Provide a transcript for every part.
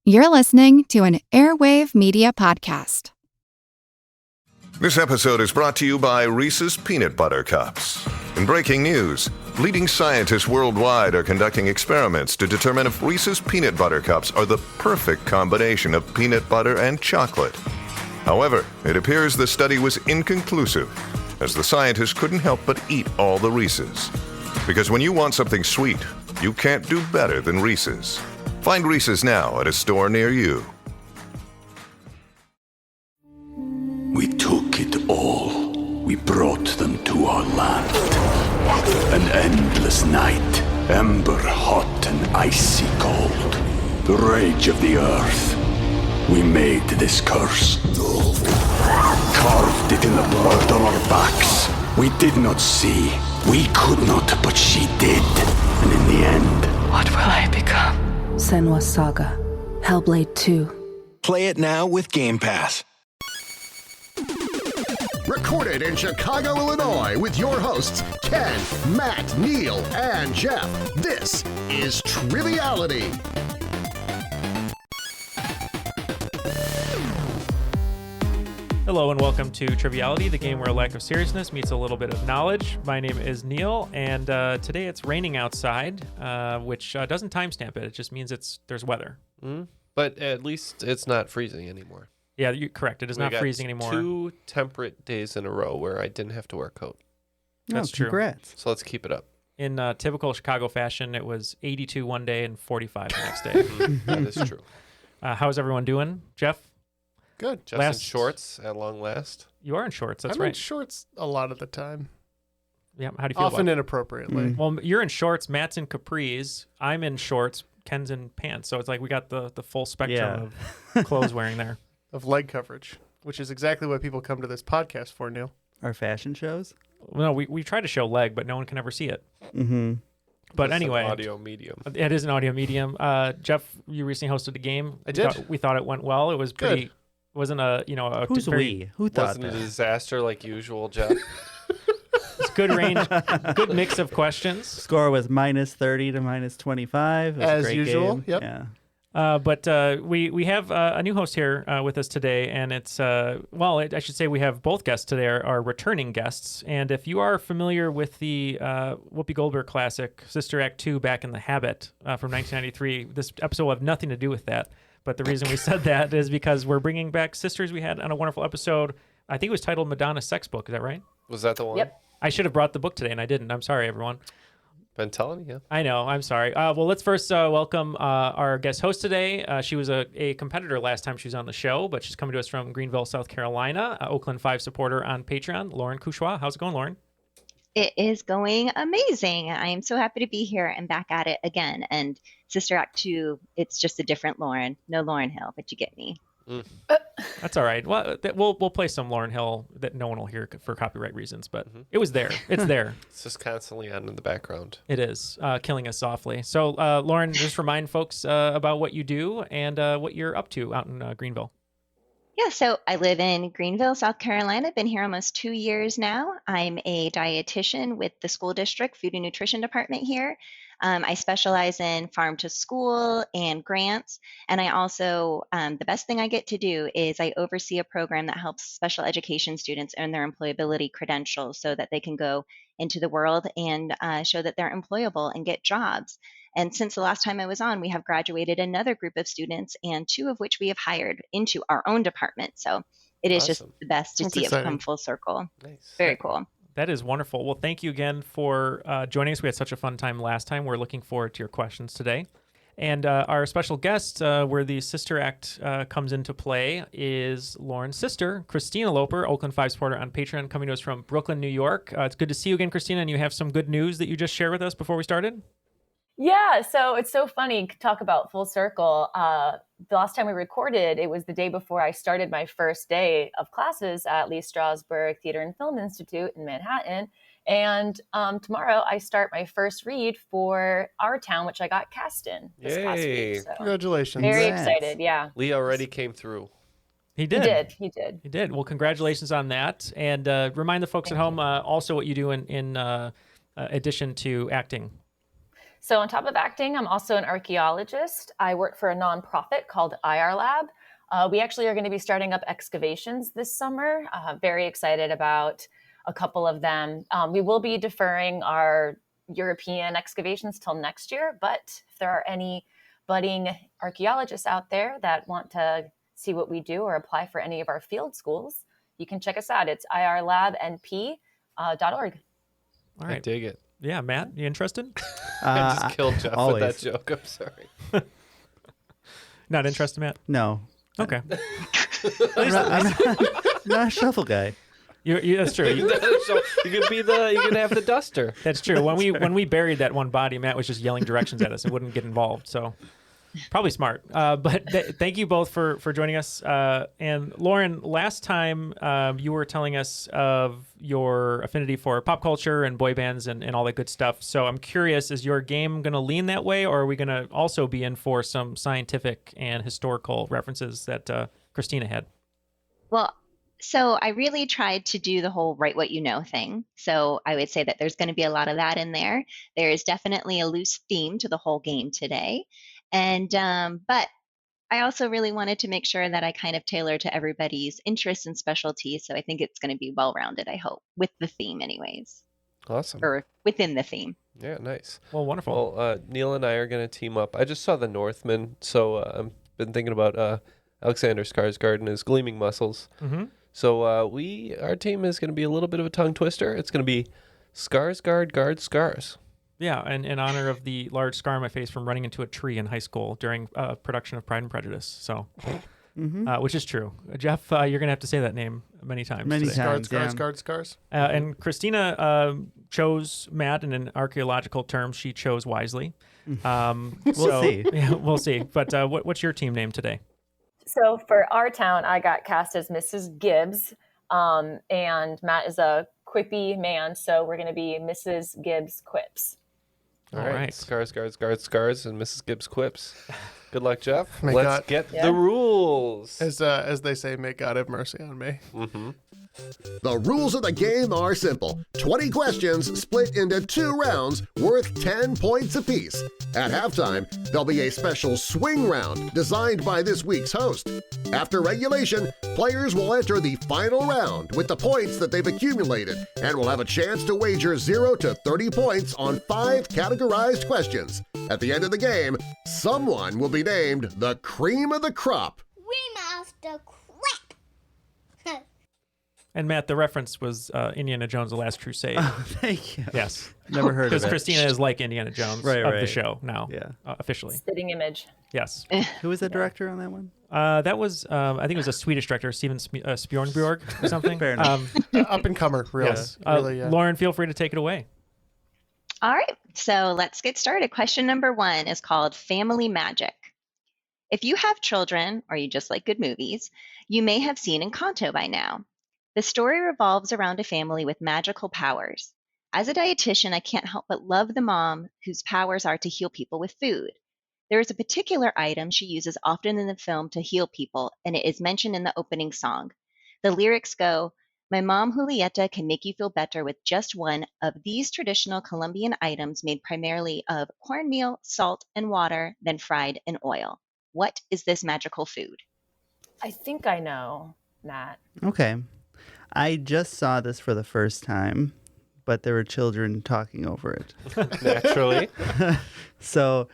You're listening to an Airwave Media Podcast. This episode is brought to you by Reese's Peanut Butter Cups. In breaking news, leading scientists worldwide are conducting experiments to determine if Reese's Peanut Butter Cups are the perfect combination of peanut butter and chocolate. However, it appears the study was inconclusive, as the scientists couldn't help but eat all the Reese's. Because when you want something sweet, you can't do better than Reese's. Find Reese's now at a store near you. We took it all. We brought them to our land. An endless night, ember hot and icy cold. The rage of the earth. We made this curse. Carved it in the blood on our backs. We did not see. We could not, but she did. And in the end, what will I become? Senua's Saga. Hellblade 2. Play it now with Game Pass. Recorded in Chicago, Illinois, with your hosts, Ken, Matt, Neal, and Jeff. This is Triviality. Hello and welcome to Triviality, the game where a lack of seriousness meets a little bit of knowledge. My name is Neal, and today it's raining outside, which doesn't timestamp it. It just means there's weather. But at least it's not freezing anymore. Yeah, you're correct. It is not freezing anymore. 2 temperate days in a row where I didn't have to wear a coat. That's true. Congrats. So let's keep it up. In typical Chicago fashion, it was 82 one day and 45 the next day. That is true. How's everyone doing? Jeff? Good. Just in shorts at long last. You are in shorts. That's I'm right. in shorts a lot of the time. Yeah. How do you feel Often about it? inappropriately. Well, you're in shorts. Matt's in capris. I'm in shorts. Ken's in pants. So it's like we got the full spectrum of clothes wearing there. Of leg coverage, which is exactly what people come to this podcast for, Neal. Our fashion shows? No, we try to show leg, but no one can ever see it. Mm-hmm. But It's anyway, an audio medium. It is an audio medium. Jeff, you recently hosted a game. I did. We thought it went well. It was pretty. Good. Wasn't a Who's we? Who thought Wasn't that? a disaster like usual, Jeff? It's good range, good mix of questions. Score was -30 to -25. It was a As great usual, game. yep. Yeah. But we have a new host here with us today, and it's I should say we have both guests today are returning guests. And if you are familiar with the Whoopi Goldberg classic Sister Act 2 Back in the Habit from 1993, this episode will have nothing to do with that. But the reason we said that is because we're bringing back sisters we had on a wonderful episode. I think it was titled Madonna Sex Book. Is that right? Was that the one? Yep. I should have brought the book today, and I didn't. I'm sorry, everyone. Been telling you. I know. I'm sorry. Well, let's first welcome our guest host today. She was a competitor last time she was on the show, but she's coming to us from Greenville, South Carolina. Oakland 5 supporter on Patreon, Lauren Couchois. How's it going, Lauren? It is going amazing. I am so happy to be here and back at it again. And Sister Act 2, it's just a different Lauren. No Lauryn Hill, but you get me. That's all right. Well, we'll play some Lauryn Hill that no one will hear for copyright reasons, but it was there. It's there. It's just constantly on in the background. It is killing us softly. So, Lauren, just remind folks about what you do and what you're up to out in Greenville. Yeah, so I live in Greenville, South Carolina. Been here almost 2 years now. I'm a dietitian with the school district food and nutrition department here. I specialize in farm to school and grants. And I also, the best thing I get to do is I oversee a program that helps special education students earn their employability credentials so that they can go into the world and show that they're employable and get jobs. And since the last time I was on, we have graduated another group of students, and 2 of which we have hired into our own department. So it is just the best to see it come full circle. Nice. Very cool. That is wonderful. Well, thank you again for joining us. We had such a fun time last time. We're looking forward to your questions today. And our special guest, where the Sister Act comes into play, is Lauren's sister, Christina Loper, Oakland 5 supporter on Patreon, coming to us from Brooklyn, New York. It's good to see you again, Christina, and you have some good news that you just shared with us before we started. Yeah, so it's so funny to talk about full circle. The last time we recorded, it was the day before I started my first day of classes at Lee Strasberg Theater and Film Institute in Manhattan. And tomorrow I start my first read for Our Town, which I got cast in this past week. So Congratulations. very excited, yeah. Lee already came through. He did. He did. He did. Well, congratulations on that. And remind the folks at home also what you do in addition to acting. So on top of acting, I'm also an archaeologist. I work for a nonprofit called IR Lab. We actually are going to be starting up excavations this summer. Very excited about a couple of them. We will be deferring our European excavations till next year, but if there are any budding archaeologists out there that want to see what we do or apply for any of our field schools, you can check us out. It's irlabnp.org. All right. I dig it. Yeah, Matt, you interested? I just killed Jeff always. with that joke. I'm sorry. Not interested, Matt? No. Okay. I'm not a shuffle guy. That's true. You can have the duster. That's true. When we buried that one body, Matt was just yelling directions at us and wouldn't get involved. So probably smart. But thank you both for joining us. And Lauren, last time you were telling us of your affinity for pop culture and boy bands and all that good stuff. So I'm curious, is your game going to lean that way, or are we going to also be in for some scientific and historical references that Christina had? Well, so I really tried to do the whole write what you know thing. So I would say that there's going to be a lot of that in there. There is definitely a loose theme to the whole game today. And but I also really wanted to make sure that I kind of tailor to everybody's interests and specialties. So I think it's going to be well-rounded, I hope, with the theme anyways. Awesome. Or within the theme. Yeah, nice. Well, wonderful. Well, Neal and I are going to team up. I just saw The Northman, so I've been thinking about Alexander Skarsgård and his gleaming muscles. Mm-hmm. So our team is going to be a little bit of a tongue twister. It's going to be Skarsgård guards scars. Yeah, and in honor of the large scar on my face from running into a tree in high school during production of Pride and Prejudice. So, which is true. Jeff, you're going to have to say that name many times. Many today. times. Scars. And Christina chose Matt in an archaeological term. She chose wisely. We'll see. Yeah, we'll see. But what's your team name today? So for our town, I got cast as Mrs. Gibbs, and Matt is a quippy man, so we're going to be Mrs. Gibbs Quips. All right. Scars, guards, scars, and Mrs. Gibbs quips. Good luck, Jeff. May Let's God- get the rules. As they say, may God have mercy on me. Mm-hmm. The rules of the game are simple. 20 questions split into 2 rounds worth 10 points apiece. At halftime, there'll be a special swing round designed by this week's host. After regulation, players will enter the final round with the points that they've accumulated and will have a chance to wager 0 to 30 points on 5 categorized questions. At the end of the game, someone will be named the cream of the crop. Remaster crap. And Matt, the reference was Indiana Jones: The Last Crusade. Oh, thank you. Yes. Never heard of it. Because Christina is like Indiana Jones of the show now, officially. Spitting image. Yes. Who was the director on that one? That was, I think it was a Swedish director, Steven Spielberg or something. Fair enough. Up-and-comer, really. Yes. Really, yeah. Lauren, feel free to take it away. All right, so let's get started. Question number 1 is called Family Magic. If you have children or you just like good movies, you may have seen Encanto by now. The story revolves around a family with magical powers. As a dietitian, I can't help but love the mom whose powers are to heal people with food. There is a particular item she uses often in the film to heal people, and it is mentioned in the opening song. The lyrics go, "My mom Julieta can make you feel better with just one of these traditional Colombian items made primarily of cornmeal, salt, and water, then fried in oil." What is this magical food? I think I know, Matt. Okay. I just saw this for the first time, but there were children talking over it. Naturally. So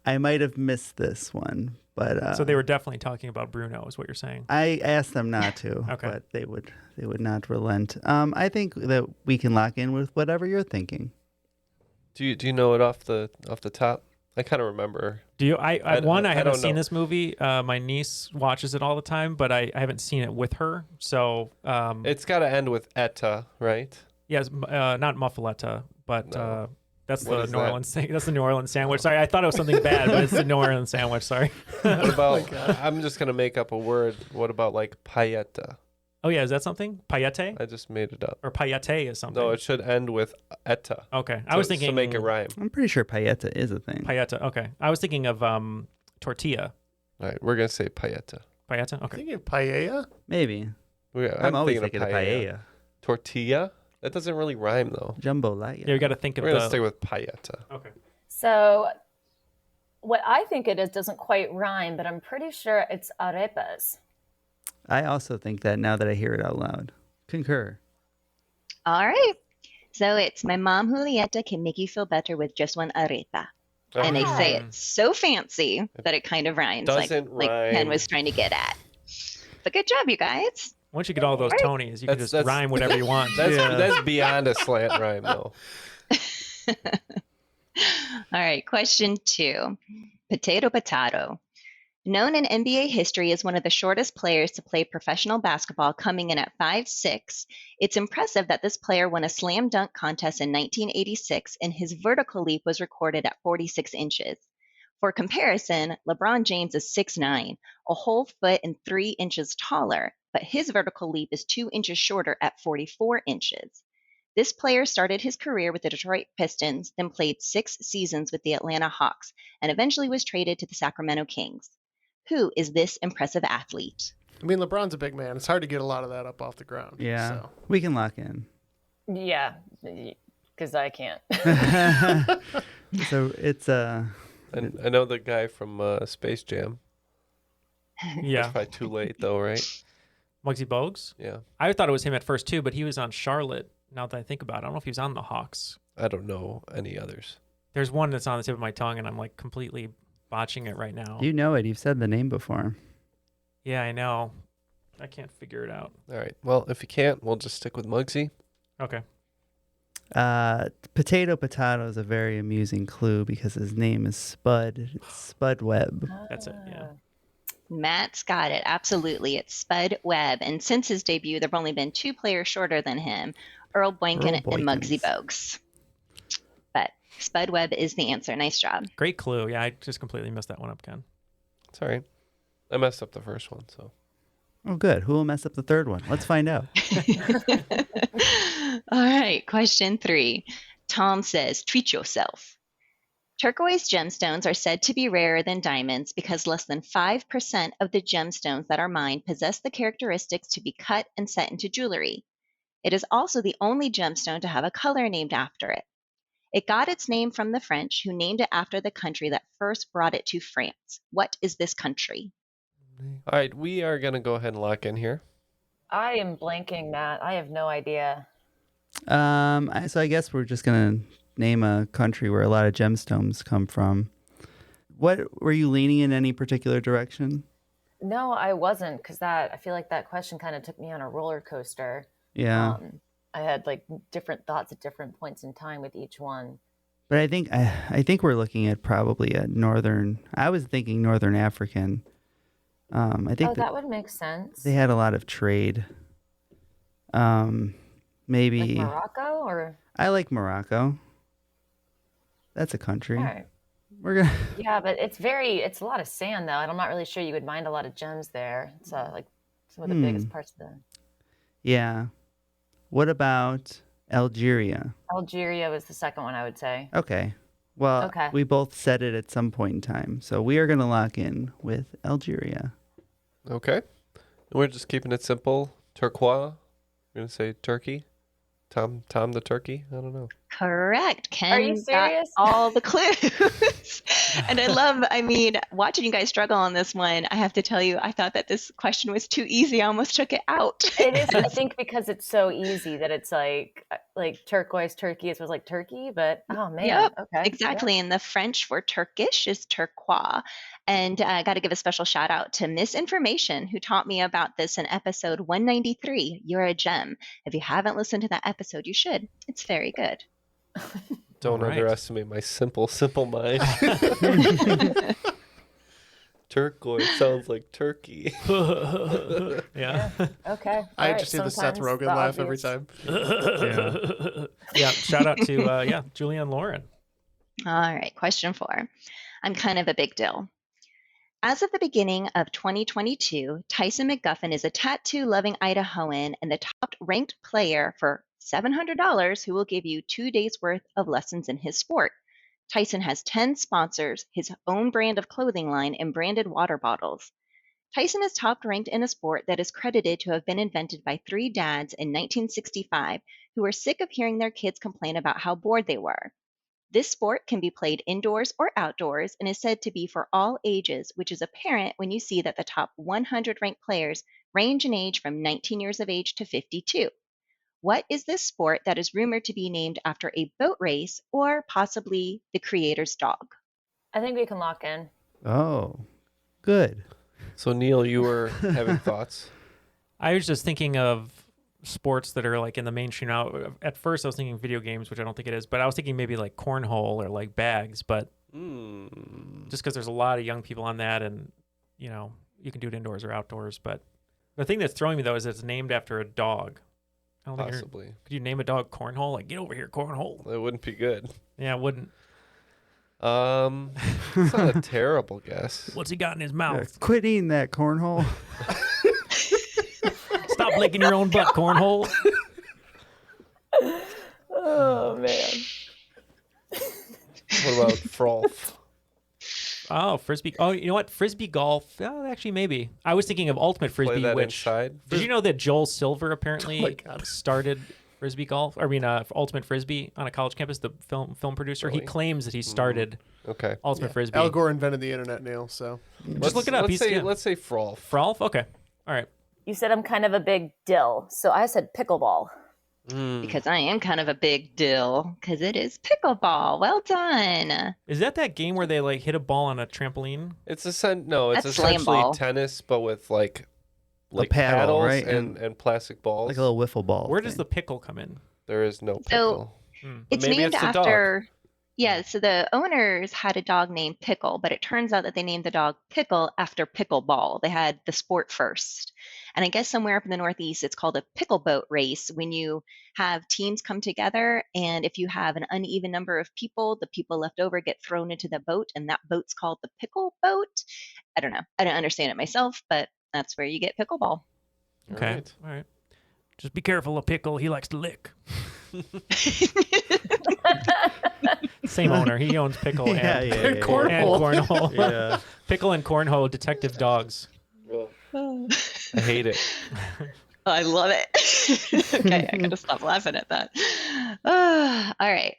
I might have missed this one, but So they were definitely talking about Bruno, is what you're saying. I asked them not to, Okay. but they would not relent. I think that we can lock in with whatever you're thinking. Do you know it off the top? I kind of remember. Do you? I haven't don't seen know. this movie. My niece watches it all the time, but I haven't seen it with her. So It's got to end with Etta, right? yes, not muffaletta, but No. that's What the is New that? Orleans thing. That's the New Orleans sandwich. Sorry, I thought it was something bad, but it's the New Orleans sandwich. Sorry. What about? I'm just gonna make up a word. What about like paella? Oh yeah, is that something? Paillette I just made it up. or paillette is something? No, it should end with Etta. Okay, I was thinking to make it rhyme. I'm pretty sure paella is a thing. Paillette. Okay, I was thinking of tortilla. All right, we're gonna say paella. Paillette. Okay. Thinking paella? Maybe. I'm I'm always thinking thinking of paella. Tortilla? That doesn't really rhyme though. Jambalaya. Yeah, you got to think of We're gonna the. stick with paella. Okay. So what I think it is doesn't quite rhyme, but I'm pretty sure it's arepas. I also think that now that I hear it out loud. Concur. All right. So it's my mom, Julieta, can make you feel better with just one arepa. And they say it's so fancy that it kind of rhymes, Doesn't like rhyme. Ken was trying to get at. But good job, you guys. Once you get all those Tonys, you can just rhyme whatever you want. That's beyond a slant rhyme, though. All right, question 2. Potato. Known in NBA history as one of the shortest players to play professional basketball, coming in at 5'6", it's impressive that this player won a slam dunk contest in 1986 and his vertical leap was recorded at 46 inches. For comparison, LeBron James is 6'9", a whole foot and 3 inches taller, but his vertical leap is 2 inches shorter at 44 inches. This player started his career with the Detroit Pistons, then played 6 seasons with the Atlanta Hawks, and eventually was traded to the Sacramento Kings. Who is this impressive athlete? I mean, LeBron's a big man. It's hard to get a lot of that up off the ground. Yeah, So. we can lock in. Yeah, because I can't. So it's I know the guy from Space Jam. Yeah. It's probably too late, though, right? Muggsy Bogues? Yeah. I thought it was him at first, too, but he was on Charlotte, now that I think about it. I don't know if he was on the Hawks. I don't know any others. There's one that's on the tip of my tongue, and I'm like completely botching it right now. You know it. You've said the name before. Yeah, I know. I can't figure it out. All right. Well, if you can't, we'll just stick with Muggsy. Okay. Potato is a very amusing clue because his name is Spud. It's Spud Webb. That's it, yeah. Matt's got it. Absolutely. It's Spud Webb. And since his debut, there have only been 2 players shorter than him, Earl Boynton and Muggsy Bogues. But Spud Webb is the answer. Nice job. Great clue. Yeah, I just completely messed that one up, Ken. It's all right. I messed up the first one, so. Oh, good. Who will mess up the third one? Let's find out. All right. Question 3. Tom says, treat yourself. Turquoise gemstones are said to be rarer than diamonds because less than 5% of the gemstones that are mined possess the characteristics to be cut and set into jewelry. It is also the only gemstone to have a color named after it. It got its name from the French, who named it after the country that first brought it to France. What is this country? All right, we are going to go ahead and lock in here. I am blanking, Matt. I have no idea. So I guess we're just going to name a country where a lot of gemstones come from. What were you leaning in any particular direction? No, I wasn't, because I feel like that question kind of took me on a roller coaster. Yeah. I had like different thoughts at different points in time with each one. But I think we're looking at probably a northern. I was thinking northern African. I think that would make sense. They had a lot of trade. Maybe like Morocco, or I like Morocco. That's a country. all right. We're gonna. Yeah, but it's a lot of sand though, and I'm not really sure you would mine a lot of gems there. It's like some of the biggest parts of the. Yeah. What about Algeria? Algeria was the second one, I would say. Okay. Well, we both said it at some point in time, so we are going to lock in with Algeria. Okay. We're just keeping it simple. Turquois. We're going to say Turkey. Tom the turkey? I don't know. Correct. Ken Are you serious? got all the clues. And I mean, watching you guys struggle on this one, I have to tell you, I thought that this question was too easy. I almost took it out. It is, I think, because it's so easy that it's like turquoise, turkey. It was like turkey, but oh man. Yep, okay. exactly. Yeah. And the French for Turkish is turquoise. And I got to give a special shout out to Miss Information, who taught me about this in episode 193, You're a Gem. If you haven't listened to that episode, you should. It's very good. Don't underestimate my simple mind. Turquoise sounds like turkey. Yeah. Okay. I just do the Seth Rogen laugh every time. Yeah. Shout out to Julie and Lauren. All right. Question 4. I'm kind of a big deal. As of the beginning of 2022, Tyson McGuffin is a tattoo-loving Idahoan and the top-ranked player for $700 who will give you 2 days' worth of lessons in his sport. Tyson has 10 sponsors, his own brand of clothing line, and branded water bottles. Tyson is top-ranked in a sport that is credited to have been invented by 3 dads in 1965 who were sick of hearing their kids complain about how bored they were. This sport can be played indoors or outdoors and is said to be for all ages, which is apparent when you see that the top 100 ranked players range in age from 19 years of age to 52. What is this sport that is rumored to be named after a boat race or possibly the creator's dog? I think we can lock in. Oh, good. So Neal, you were having thoughts? I was just thinking of sports that are like in the mainstream now. At first, I was thinking video games, which I don't think it is, but I was thinking maybe like cornhole or like bags. But just because there's a lot of young people on that, and you know, you can do it indoors or outdoors. But the thing that's throwing me though is it's named after a dog. I don't Possibly. Could you name a dog Cornhole? Like, get over here, Cornhole. It wouldn't be good. Yeah, it wouldn't. It's not a terrible guess. What's he got in his mouth? Quit eating that cornhole. Stop licking your own butt, Cornhole. Oh, man. What about Frolf? Oh, frisbee. Oh, you know what? Frisbee golf. Oh, actually, maybe. I was thinking of ultimate frisbee. Play that which inside? Did you know that Joel Silver apparently started frisbee golf? I mean, ultimate frisbee on a college campus. The film producer. Really? He claims that he started. Ultimate frisbee. Al Gore invented the internet, Neal. So just look it up. Let's say Frolf. Frolf. Okay. All right. You said I'm kind of a big dill, so I said pickleball. Because I am kind of a big dill, because it is pickleball. Well done. Is that game where they like hit a ball on a trampoline? It's essentially ball. tennis, but with like paddle, paddles right? and plastic balls. Like a little wiffle ball. Where does the pickle come in? There is no So pickle. it's Maybe named it's the dog. after. Yeah, so the owners had a dog named Pickle, but it turns out that they named the dog Pickle after pickleball. They had the sport first. And I guess somewhere up in the Northeast, it's called a pickle boat race when you have teams come together. And if you have an uneven number of people, the people left over get thrown into the boat, and that boat's called the pickle boat. I don't know. I don't understand it myself, but that's where you get pickleball. Okay. All right. Just be careful of Pickle. He likes to lick. Same owner. He owns Pickle and Cornhole. Yeah. Pickle and Cornhole detective dogs. I hate it. I love it. Okay, I gotta stop laughing at that. All right.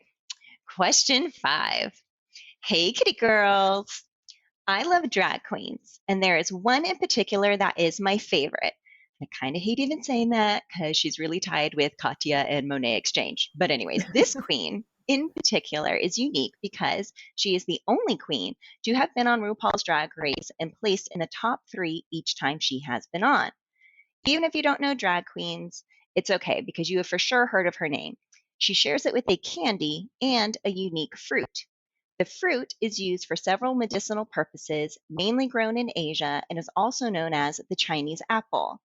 Question 5. Hey, kitty girls. I love drag queens, and there is one in particular that is my favorite. I kind of hate even saying that because she's really tied with Katya and Monet Exchange. But anyways, this queen in particular is unique because she is the only queen to have been on RuPaul's Drag Race and placed in the top 3 each time she has been on. Even if you don't know drag queens, it's okay because you have for sure heard of her name. She shares it with a candy and a unique fruit. The fruit is used for several medicinal purposes, mainly grown in Asia, and is also known as the Chinese apple.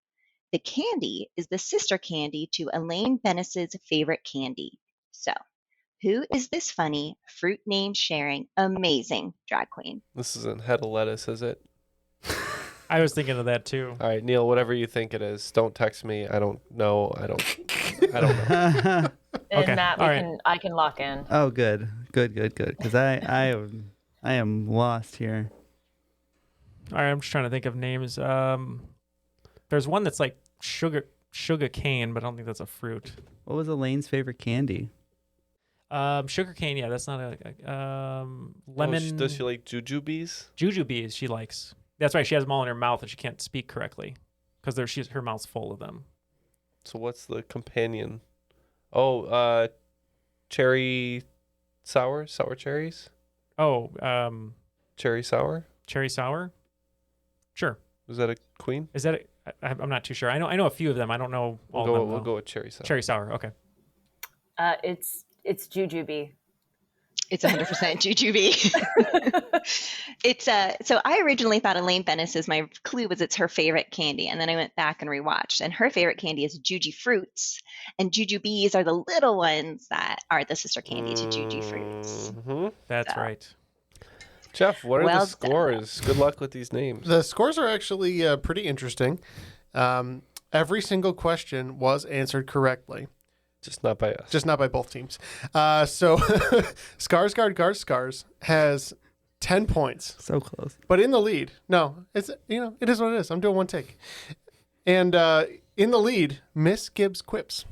The candy is the sister candy to Elaine Bennis's favorite candy. So, who is this funny, fruit name sharing, amazing drag queen? This isn't head of lettuce, is it? I was thinking of that too. All right, Neal, whatever you think it is, don't text me. I don't know. I don't know. And Matt, I can lock in. Oh, good. Because I am lost here. All right, I'm just trying to think of names. There's one that's like sugar cane, but I don't think that's a fruit. What was Elaine's favorite candy? Sugar cane. Yeah, that's not a lemon. Does she like jujubes? Jujubes she likes. That's right. She has them all in her mouth and she can't speak correctly because her mouth's full of them. So what's the companion? Oh, cherry sour cherries. Oh, cherry sour. Cherry sour. Sure. Is that a queen? Is that? I'm not too sure. I know a few of them. I don't know all of them. We'll go with cherry sour. Cherry sour. Okay. It's jujube. It's 100% jujube. It's so I originally thought Elaine Bennis my clue was it's her favorite candy, and then I went back and rewatched, and her favorite candy is Juji Fruits, and jujubes are the little ones that are the sister candy to Juji Fruits. Mm-hmm. That's right. Jeff, what are the scores? Good luck with these names. The scores are actually pretty interesting. Every single question was answered correctly. Just not by us. Just not by both teams. So Skarsgård has 10 points. So close. But in the lead. No, it is what it is. I'm doing one take. And in the lead, Miss Gibbs Quips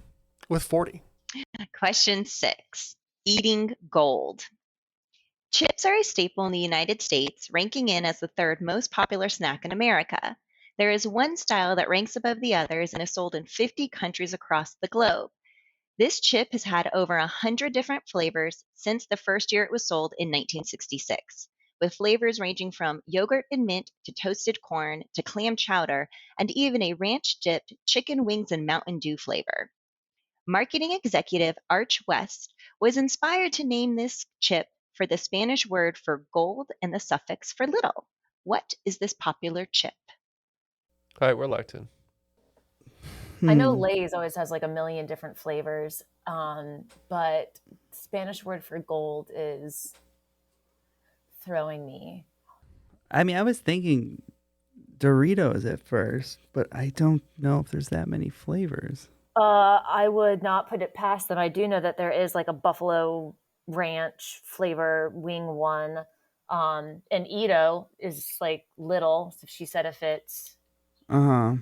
with 40. Question 6. Eating gold. Chips are a staple in the United States, ranking in as the third most popular snack in America. There is one style that ranks above the others and is sold in 50 countries across the globe. This chip has had over 100 different flavors since the first year it was sold in 1966, with flavors ranging from yogurt and mint to toasted corn to clam chowder and even a ranch-dipped chicken wings and Mountain Dew flavor. Marketing executive Arch West was inspired to name this chip for the Spanish word for gold and the suffix for little. What is this popular chip? All right, we're locked in. I know Lay's always has like a million different flavors, but Spanish word for gold is throwing me. I mean, I was thinking Doritos at first, but I don't know if there's that many flavors. I would not put it past them. I do know that there is like a buffalo ranch flavor wing one. And Ito is like little. So she said if it's... Uh-huh.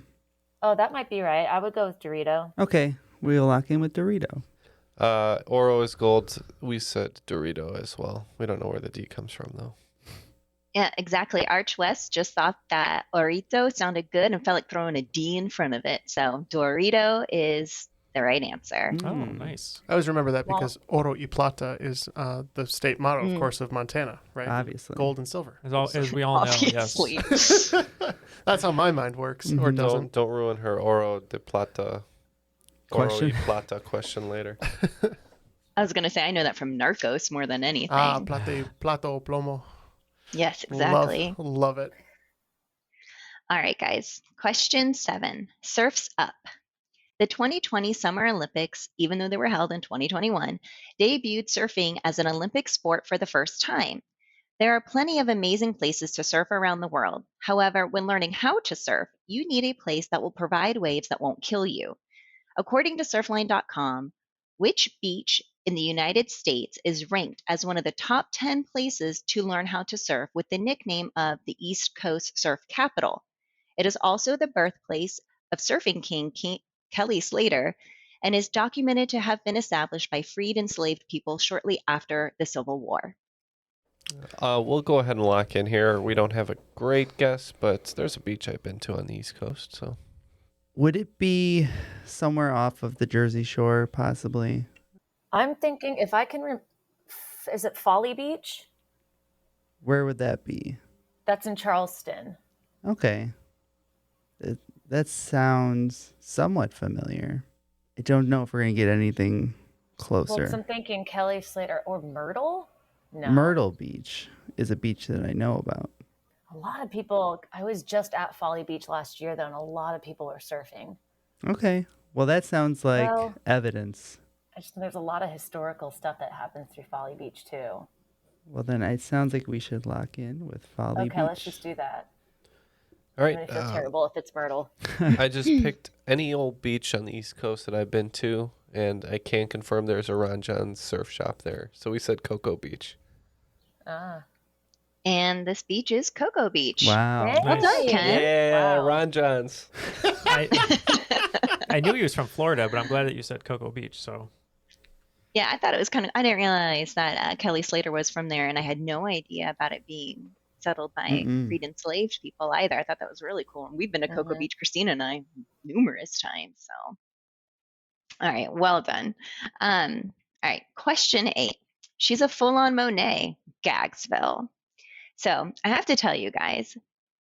Oh, that might be right. I would go with Dorito. Okay, we'll lock in with Dorito. Oro is gold. We said Dorito as well. We don't know where the D comes from, though. Yeah, exactly. Arch West just thought that Orito sounded good and felt like throwing a D in front of it. So Dorito is the right answer. Oh, nice. I always remember that because Oro y Plata is the state motto, of course, of Montana, right? Obviously. Gold and silver. As we all know, yes. That's how my mind works, or doesn't. Don't ruin her Oro de Plata question. Oro y Plata question later. I was going to say, I know that from Narcos more than anything. Plato plomo. Yes, exactly. Love it. All right, guys. Question 7. Surf's Up. The 2020 Summer Olympics, even though they were held in 2021, debuted surfing as an Olympic sport for the first time. There are plenty of amazing places to surf around the world. However, when learning how to surf, you need a place that will provide waves that won't kill you. According to surfline.com, which beach in the United States is ranked as one of the top 10 places to learn how to surf with the nickname of the East Coast Surf Capital? It is also the birthplace of surfing king Kelly Slater and is documented to have been established by freed enslaved people shortly after the Civil War. We'll go ahead and lock in here. We don't have a great guess, but there's a beach I've been to on the East Coast. So, would it be somewhere off of the Jersey Shore, possibly? I'm thinking if I can... is it Folly Beach? Where would that be? That's in Charleston. Okay. That sounds somewhat familiar. I don't know if we're going to get anything closer. Well, 'cause I'm thinking Kelly Slater or Myrtle? No. Myrtle Beach is a beach that I know about. A lot of people... I was just at Folly Beach last year, though, and a lot of people were surfing. Okay. Well, that sounds like evidence. I just think there's a lot of historical stuff that happens through Folly Beach, too. Well, then it sounds like we should lock in with Folly Beach. Okay, let's just do that. all right. I feel terrible if it's Myrtle. I just picked any old beach on the East Coast that I've been to, and I can confirm there's a Ron John's surf shop there. So we said Cocoa Beach. Ah. And this beach is Cocoa Beach. Wow. Well Nice. done, Ken. Yeah, Wow. Ron John's. I knew he was from Florida, but I'm glad that you said Cocoa Beach. So Yeah, I thought it was kind of... I didn't realize that Kelly Slater was from there, and I had no idea about it being settled by freed enslaved people either. I thought that was really cool. And we've been to Cocoa Beach, Christina and I, numerous times. So, all right, well done. All right, question 8. She's a full-on Monet, Gagsville. So I have to tell you guys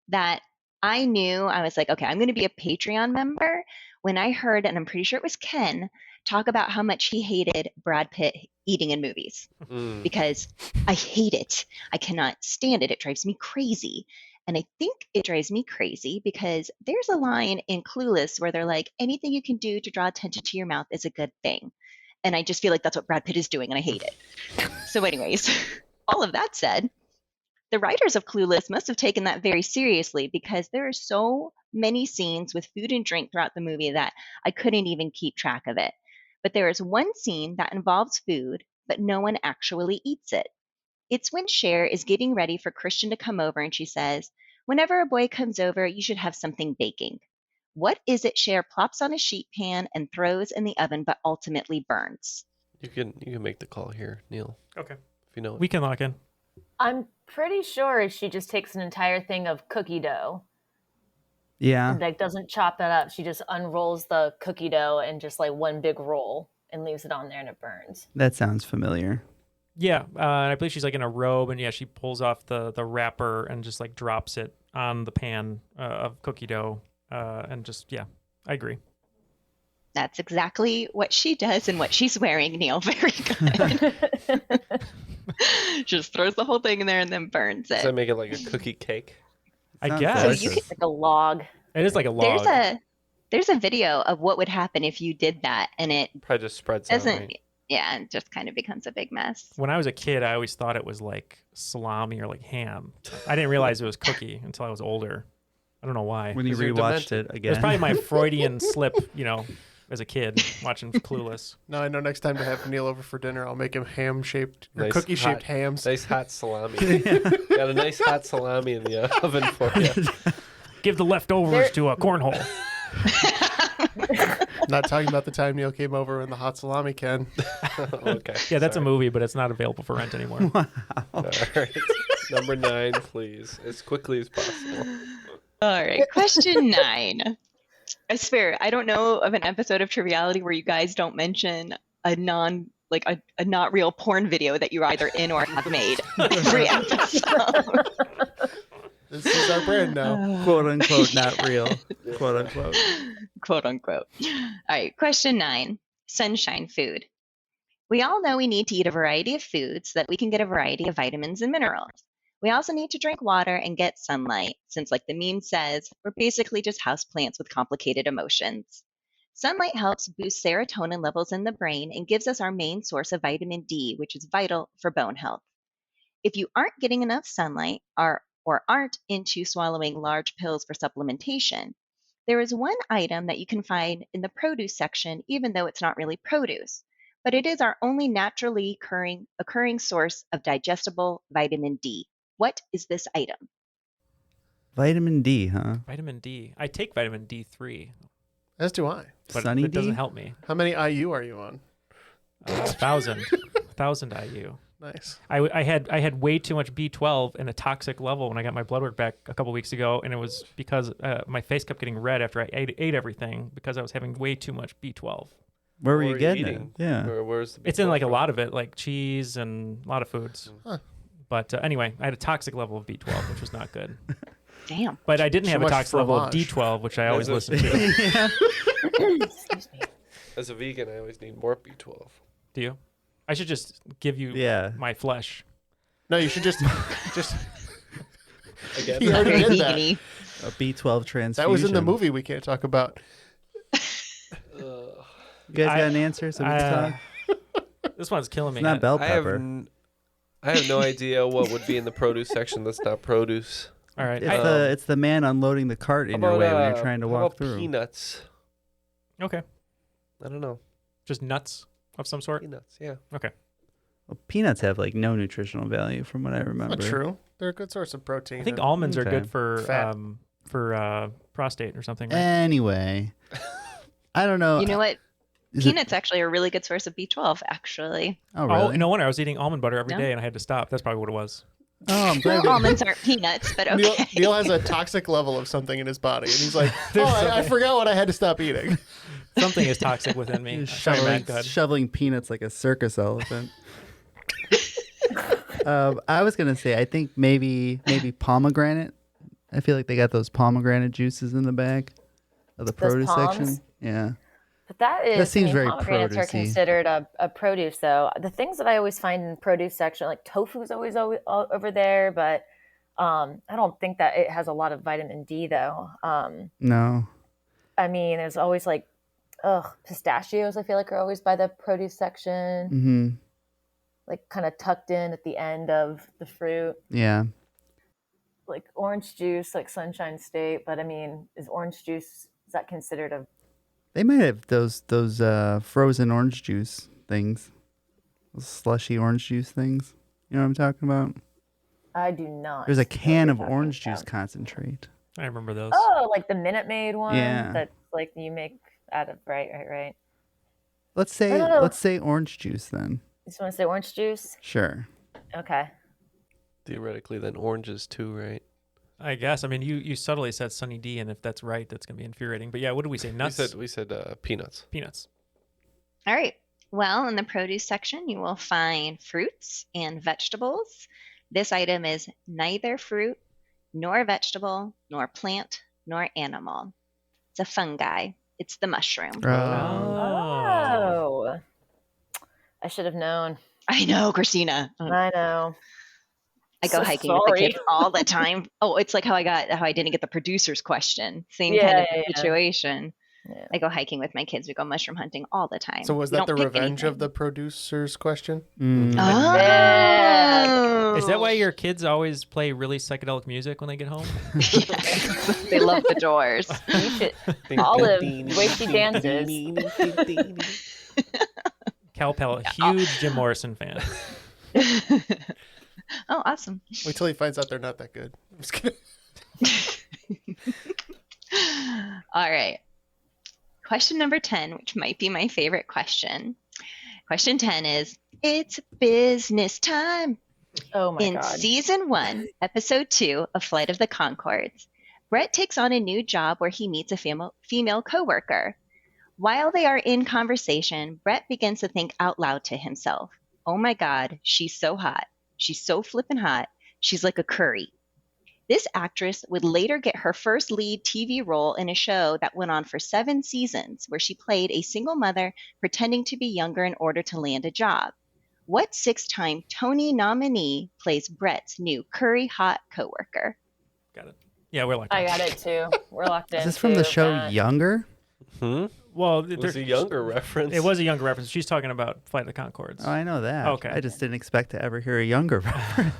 that I knew, I was like, okay, I'm going to be a Patreon member when I heard, and I'm pretty sure it was Ken, talk about how much he hated Brad Pitt eating in movies because I hate it. I cannot stand it. It drives me crazy. And I think it drives me crazy because there's a line in Clueless where they're like, anything you can do to draw attention to your mouth is a good thing. And I just feel like that's what Brad Pitt is doing, and I hate it. So anyways, all of that said, the writers of Clueless must have taken that very seriously because there are so many scenes with food and drink throughout the movie that I couldn't even keep track of it. But there is one scene that involves food, but no one actually eats it. It's when Cher is getting ready for Christian to come over, and she says, whenever a boy comes over, you should have something baking. What is it Cher plops on a sheet pan and throws in the oven, but ultimately burns? You can make the call here, Neil. okay, If you know it. we can lock in. I'm pretty sure she just takes an entire thing of cookie dough. Yeah. And, like, doesn't chop that up. She just unrolls the cookie dough and just like one big roll and leaves it on there and it burns. That sounds familiar. Yeah, and I believe she's like in a robe, and yeah, she pulls off the wrapper and just like drops it on the pan of cookie dough, and just I agree. That's exactly what she does and what she's wearing, Neal. Very good. Just throws the whole thing in there and then burns it. Does that make it like a cookie cake? I guess. So you could, like a log. It is like a log. There's a video of what would happen if you did that, and it probably just spreads out. Doesn't. Right? Yeah, it just kind of becomes a big mess. When I was a kid, I always thought it was like salami or like ham. I didn't realize it was cookie until I was older. I don't know why. When you rewatched it again. It was probably my Freudian slip, as a kid watching Clueless. Now I know next time to have Neal over for dinner, I'll make him ham-shaped or Nice cookie-shaped hot- hams. Nice hot salami. Got a nice hot salami in the oven for you. Give the leftovers to a cornhole. Not talking about the time Neal came over in the hot salami, Ken. Okay. Yeah, that's a movie, but it's not available for rent anymore. All right. Number 9, please, as quickly as possible. All right, question 9. I swear, I don't know of an episode of Triviality where you guys don't mention a not real porn video that you're either in or have made every episode. This is our brand now. Quote unquote, not real. Quote unquote. Quote unquote. All right, question 9. Sunshine food. We all know we need to eat a variety of foods so that we can get a variety of vitamins and minerals. We also need to drink water and get sunlight, since like the meme says, we're basically just houseplants with complicated emotions. Sunlight helps boost serotonin levels in the brain and gives us our main source of vitamin D, which is vital for bone health. If you aren't getting enough sunlight or aren't into swallowing large pills for supplementation, there is one item that you can find in the produce section, even though it's not really produce, but it is our only naturally occurring source of digestible vitamin D. What is this item? Vitamin D, huh? Vitamin D. I take vitamin D3. As do I. But Sunny it doesn't D? help me. How many IU are you on? 1,000 IU. Nice. I had way too much B12 and a toxic level when I got my blood work back a couple weeks ago, and it was because my face kept getting red after I ate everything because I was having way too much B12. Where were you getting it? eating? Yeah. Or where's the It's in like a lot of it, like cheese and a lot of foods. Huh. But anyway, I had a toxic level of B12, which was not good. Damn. But I didn't Too have a much toxic level of fromage. D12, which I always As a- listen to. Excuse me. As a vegan, I always need more B12. Do you? I should just give you my flesh. No, you should just Again? He already Very did that. vegan-y. A B12 transfusion. That was in the movie we can't talk about. You guys got an answer? So we can talk? This one's killing me. It's not bell I have, pepper. I have no idea what would be in the produce section that's not produce. All right. It's the man unloading the cart in your way when you're trying to how walk about through. peanuts? Okay. I don't know. Just nuts of some sort? Peanuts, yeah. Okay. Well, peanuts have like no nutritional value from what I remember. Not true. They're a good source of protein. I think and almonds are Okay. good Fat. for prostate or something. Right? Anyway, I don't know. You know what? Is it- Peanuts actually are a really good source of B12, actually. Oh, really? no wonder I was eating almond butter every No? day and I had to stop. That's probably what it was. Oh, I'm glad. Well, almonds aren't peanuts, but Neal, okay. Neal has a toxic level of something in his body, and he's like, I forgot what I had to stop eating. Something is toxic within me. He's Sorry, Matt, go ahead. shoveling peanuts like a circus elephant. I was gonna say I think maybe pomegranate. I feel like they got those pomegranate juices in the back of the produce palms? section. Yeah. But that is, That seems very pomegranates are produce-y. considered a produce, though. The things that I always find in produce section, like tofu is always over there, but I don't think that it has a lot of vitamin D, though. No. I mean, there's always like, pistachios, I feel like are always by the produce section, Mm-hmm. like kind of tucked in at the end of the fruit. Yeah. Like orange juice, like Sunshine State, but I mean, is that considered a They might have those frozen orange juice things, those slushy orange juice things. You know what I'm talking about? I do not. There's a know can what of you're talking orange juice about. concentrate. I remember those. Oh, like the Minute Maid one. Yeah. That's like you make out of right. Let's I don't know. say orange juice then. You just want to say orange juice? Sure. Okay. Theoretically, then oranges too, right? I guess. I mean, you subtly said Sunny D, and if that's right, that's going to be infuriating. But yeah, what did we say? Nuts? We said peanuts. Peanuts. All right. Well, in the produce section, you will find fruits and vegetables. This item is neither fruit, nor vegetable, nor plant, nor animal. It's a fungi. It's the mushroom. Oh. I should have known. I know, Christina. I know. I go So hiking with the sorry. kids all the time. Oh, it's like how I didn't get the producer's question. Same kind of situation. Yeah. I go hiking with my kids. We go mushroom hunting all the time. So was We that the don't pick revenge of anything. the producer's question? Oh. Is that why your kids always play really psychedelic music when they get home? Yes. They love the Doors. You should. Olive, the way she dances. Cal Pell, huge Jim Morrison fan. Oh, awesome. Wait till he finds out they're not that good. I'm just kidding. All right. Question number 10, which might be my favorite question. Question 10 is, it's business time. Oh my In God. season 1, episode 2 of Flight of the Conchords, Brett takes on a new job where he meets a female coworker. While they are in conversation, Brett begins to think out loud to himself, oh my God, she's so hot. She's so flippin' hot. She's like a curry. This actress would later get her first lead TV role in a show that went on for 7 seasons, where she played a single mother pretending to be younger in order to land a job. What 6-time Tony nominee plays Brett's new curry hot coworker? Got it. Yeah, we're locked in. I got it too. We're locked in. Is this from the too, show Matt. Younger? Well, It was a younger reference. It was a younger reference. She's talking about Flight of the Conchords. Oh, I know that. Okay. I just didn't expect to ever hear a Younger reference.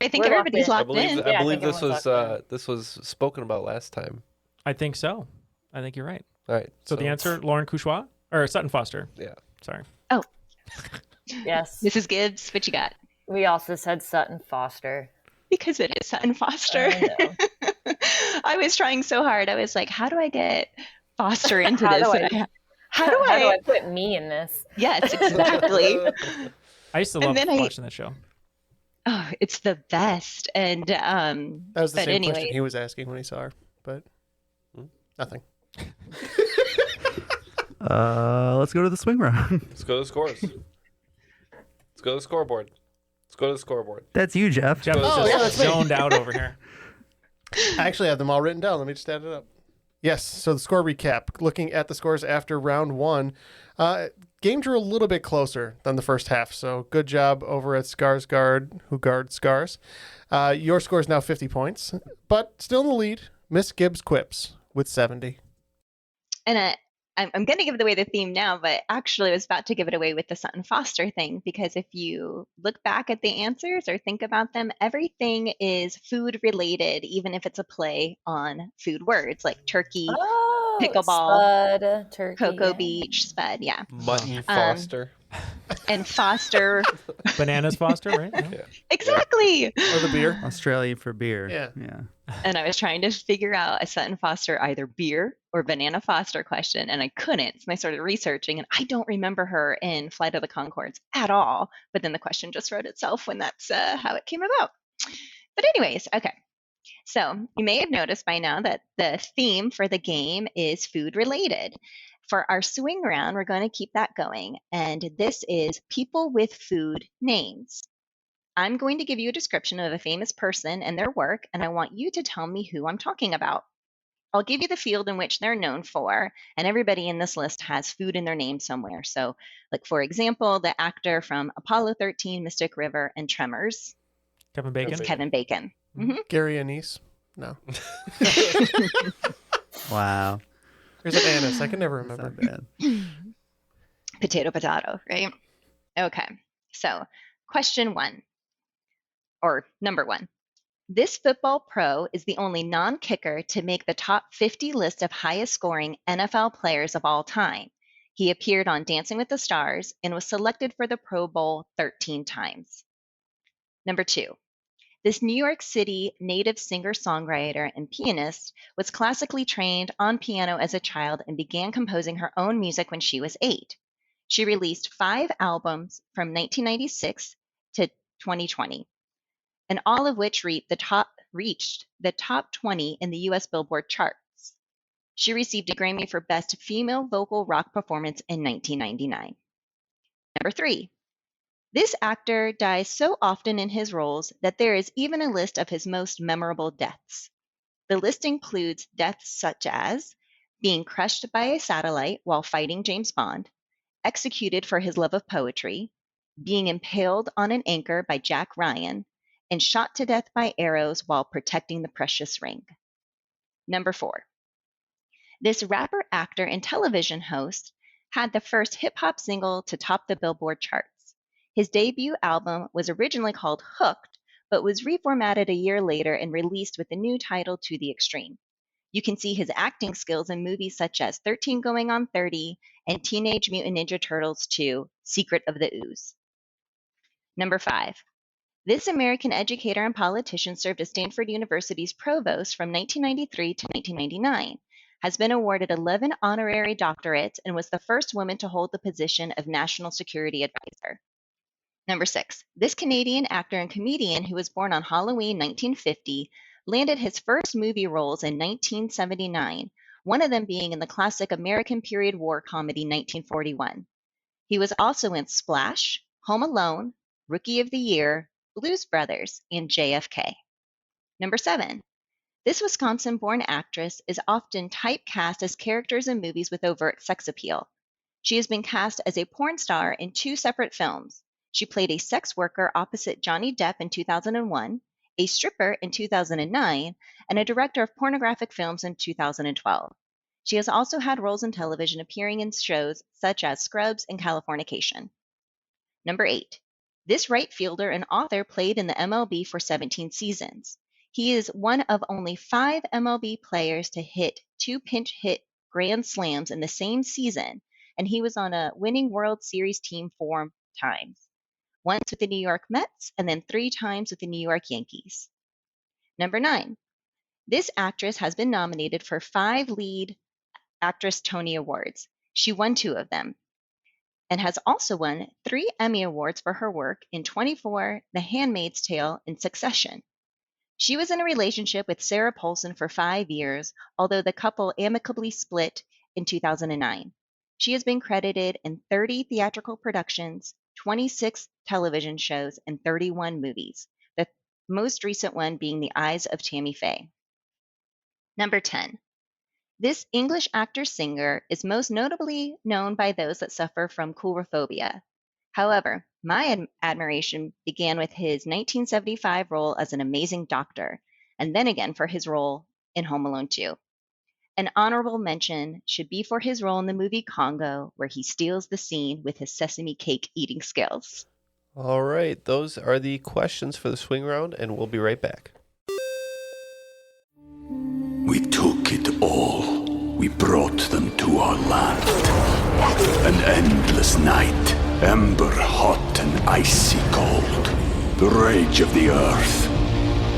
I think We're everybody's locked locked in. I believe think this everyone's was locked this was spoken about last time. I think so. I think you're right. All right. So the answer, Lauren Couchois? Or Sutton Foster. Yeah. Sorry. Oh, Yes. Mrs. Gibbs, what you got? We also said Sutton Foster. Because it is Sutton Foster. I know. I was trying so hard. I was like, how do I get Foster into How this? do And I- how do How do I? I put me in this? Yes, exactly. I used to And love then watching that show. Oh, it's the best. And That was the but same anyway, question he was asking when he saw her, but nothing. Let's go to the swing round. Let's go to the scores. Let's go to the scoreboard. Let's go to the scoreboard. That's you, Jeff. Jeff was Oh, yeah, just that's me. zoned out over here. I actually have them all written down. Let me just add it up. Yes, so the score recap. Looking at the scores after round 1, game drew a little bit closer than the first half, so good job over at Skarsgård, who guards Scars. Your score is now 50 points, but still in the lead, Miss Gibbs Quips with 70. and I'm going to give away the theme now, but actually I was about to give it away with the Sutton Foster thing, because if you look back at the answers or think about them, everything is food related, even if it's a play on food words like turkey, Oh, pickleball, Spud, turkey, Cocoa yeah. Beach, Spud, yeah. Mutton Foster. And Foster. Bananas Foster, right? Yeah. Exactly. Or the beer. Australian for beer. Yeah. And I was trying to figure out a Sutton Foster either beer or banana Foster question, and I couldn't. So I started researching, and I don't remember her in Flight of the Conchords at all. But then the question just wrote itself when that's how it came about. But anyways, okay. So you may have noticed by now that the theme for the game is food related. For our swing round, we're going to keep that going. And this is people with food names. I'm going to give you a description of a famous person and their work, and I want you to tell me who I'm talking about. I'll give you the field in which they're known for, and everybody in this list has food in their name somewhere. So, like, for example, the actor from Apollo 13, Mystic River, and Tremors Kevin Bacon. is Kevin Bacon. Mhm. Gary Anise? No. Wow. There's an Anise. I can never That's remember. not bad. Potato, right? Okay, so question 1, or number 1. This football pro is the only non-kicker to make the top 50 list of highest scoring NFL players of all time. He appeared on Dancing with the Stars and was selected for the Pro Bowl 13 times. Number 2. This New York City native singer-songwriter and pianist was classically trained on piano as a child and began composing her own music when she was 8. She released 5 albums from 1996 to 2020, and all of which reached the top 20 in the US Billboard charts. She received a Grammy for Best Female Vocal Rock Performance in 1999. Number 3. This actor dies so often in his roles that there is even a list of his most memorable deaths. The list includes deaths such as being crushed by a satellite while fighting James Bond, executed for his love of poetry, being impaled on an anchor by Jack Ryan, and shot to death by arrows while protecting the precious ring. Number 4. This rapper, actor, and television host had the first hip-hop single to top the Billboard charts. His debut album was originally called Hooked, but was reformatted a year later and released with the new title To the Extreme. You can see his acting skills in movies such as 13 Going on 30 and Teenage Mutant Ninja Turtles 2, Secret of the Ooze. Number 5. This American educator and politician served as Stanford University's provost from 1993 to 1999, has been awarded 11 honorary doctorates, and was the first woman to hold the position of National Security Advisor. Number 6. This Canadian actor and comedian who was born on Halloween 1950 landed his first movie roles in 1979, one of them being in the classic American period war comedy 1941. He was also in Splash, Home Alone, Rookie of the Year, Blues Brothers, and JFK. Number 7. This Wisconsin-born actress is often typecast as characters in movies with overt sex appeal. She has been cast as a porn star in 2 separate films. She played a sex worker opposite Johnny Depp in 2001, a stripper in 2009, and a director of pornographic films in 2012. She has also had roles in television, appearing in shows such as Scrubs and Californication. Number 8. This right fielder and author played in the MLB for 17 seasons. He is one of only 5 MLB players to hit 2 pinch hit grand slams in the same season, and he was on a winning World Series team 4 times. Once with the New York Mets, and then 3 times with the New York Yankees. Number 9. This actress has been nominated for 5 Lead Actress Tony Awards. She won 2 of them, and has also won 3 Emmy Awards for her work in 24, The Handmaid's Tale, and Succession. She was in a relationship with Sarah Paulson for 5 years, although the couple amicably split in 2009. She has been credited in 30 theatrical productions, 26 television shows, and 31 movies, the most recent one being The Eyes of Tammy Faye. Number 10. This English actor-singer is most notably known by those that suffer from coulrophobia. However, my admiration began with his 1975 role as an amazing doctor, and then again for his role in Home Alone 2. An honorable mention should be for his role in the movie Congo, where he steals the scene with his sesame cake eating skills. All right, those are the questions for the swing round, and we'll be right back. We took it all. We brought them to our land. An endless night, ember hot and icy cold. The rage of the earth.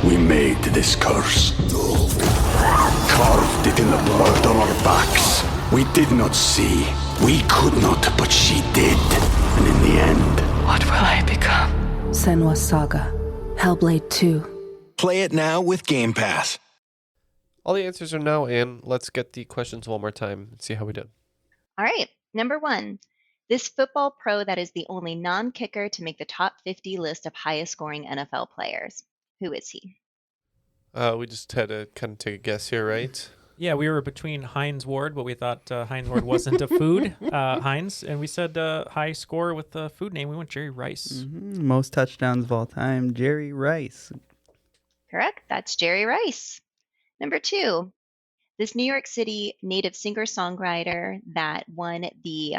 We made this curse. Carved it in the blood on our backs. We did not see. We could not, but she did. And in the end, What will I become? Senua's Saga. Hellblade 2. Play it now with Game Pass. All the answers are now in. Let's get the questions one more time and see how we did. All right, number 1. This football pro that is the only non-kicker to make the top 50 list of highest scoring NFL players. Who is he? We just had to kind of take a guess here, right? Yeah, we were between Heinz Ward, but we thought Heinz Ward wasn't a food, Heinz, and we said high score with the food name. We went Jerry Rice. Mm-hmm. Most touchdowns of all time, Jerry Rice. Correct, that's Jerry Rice. Number 2, this New York City native singer-songwriter that won the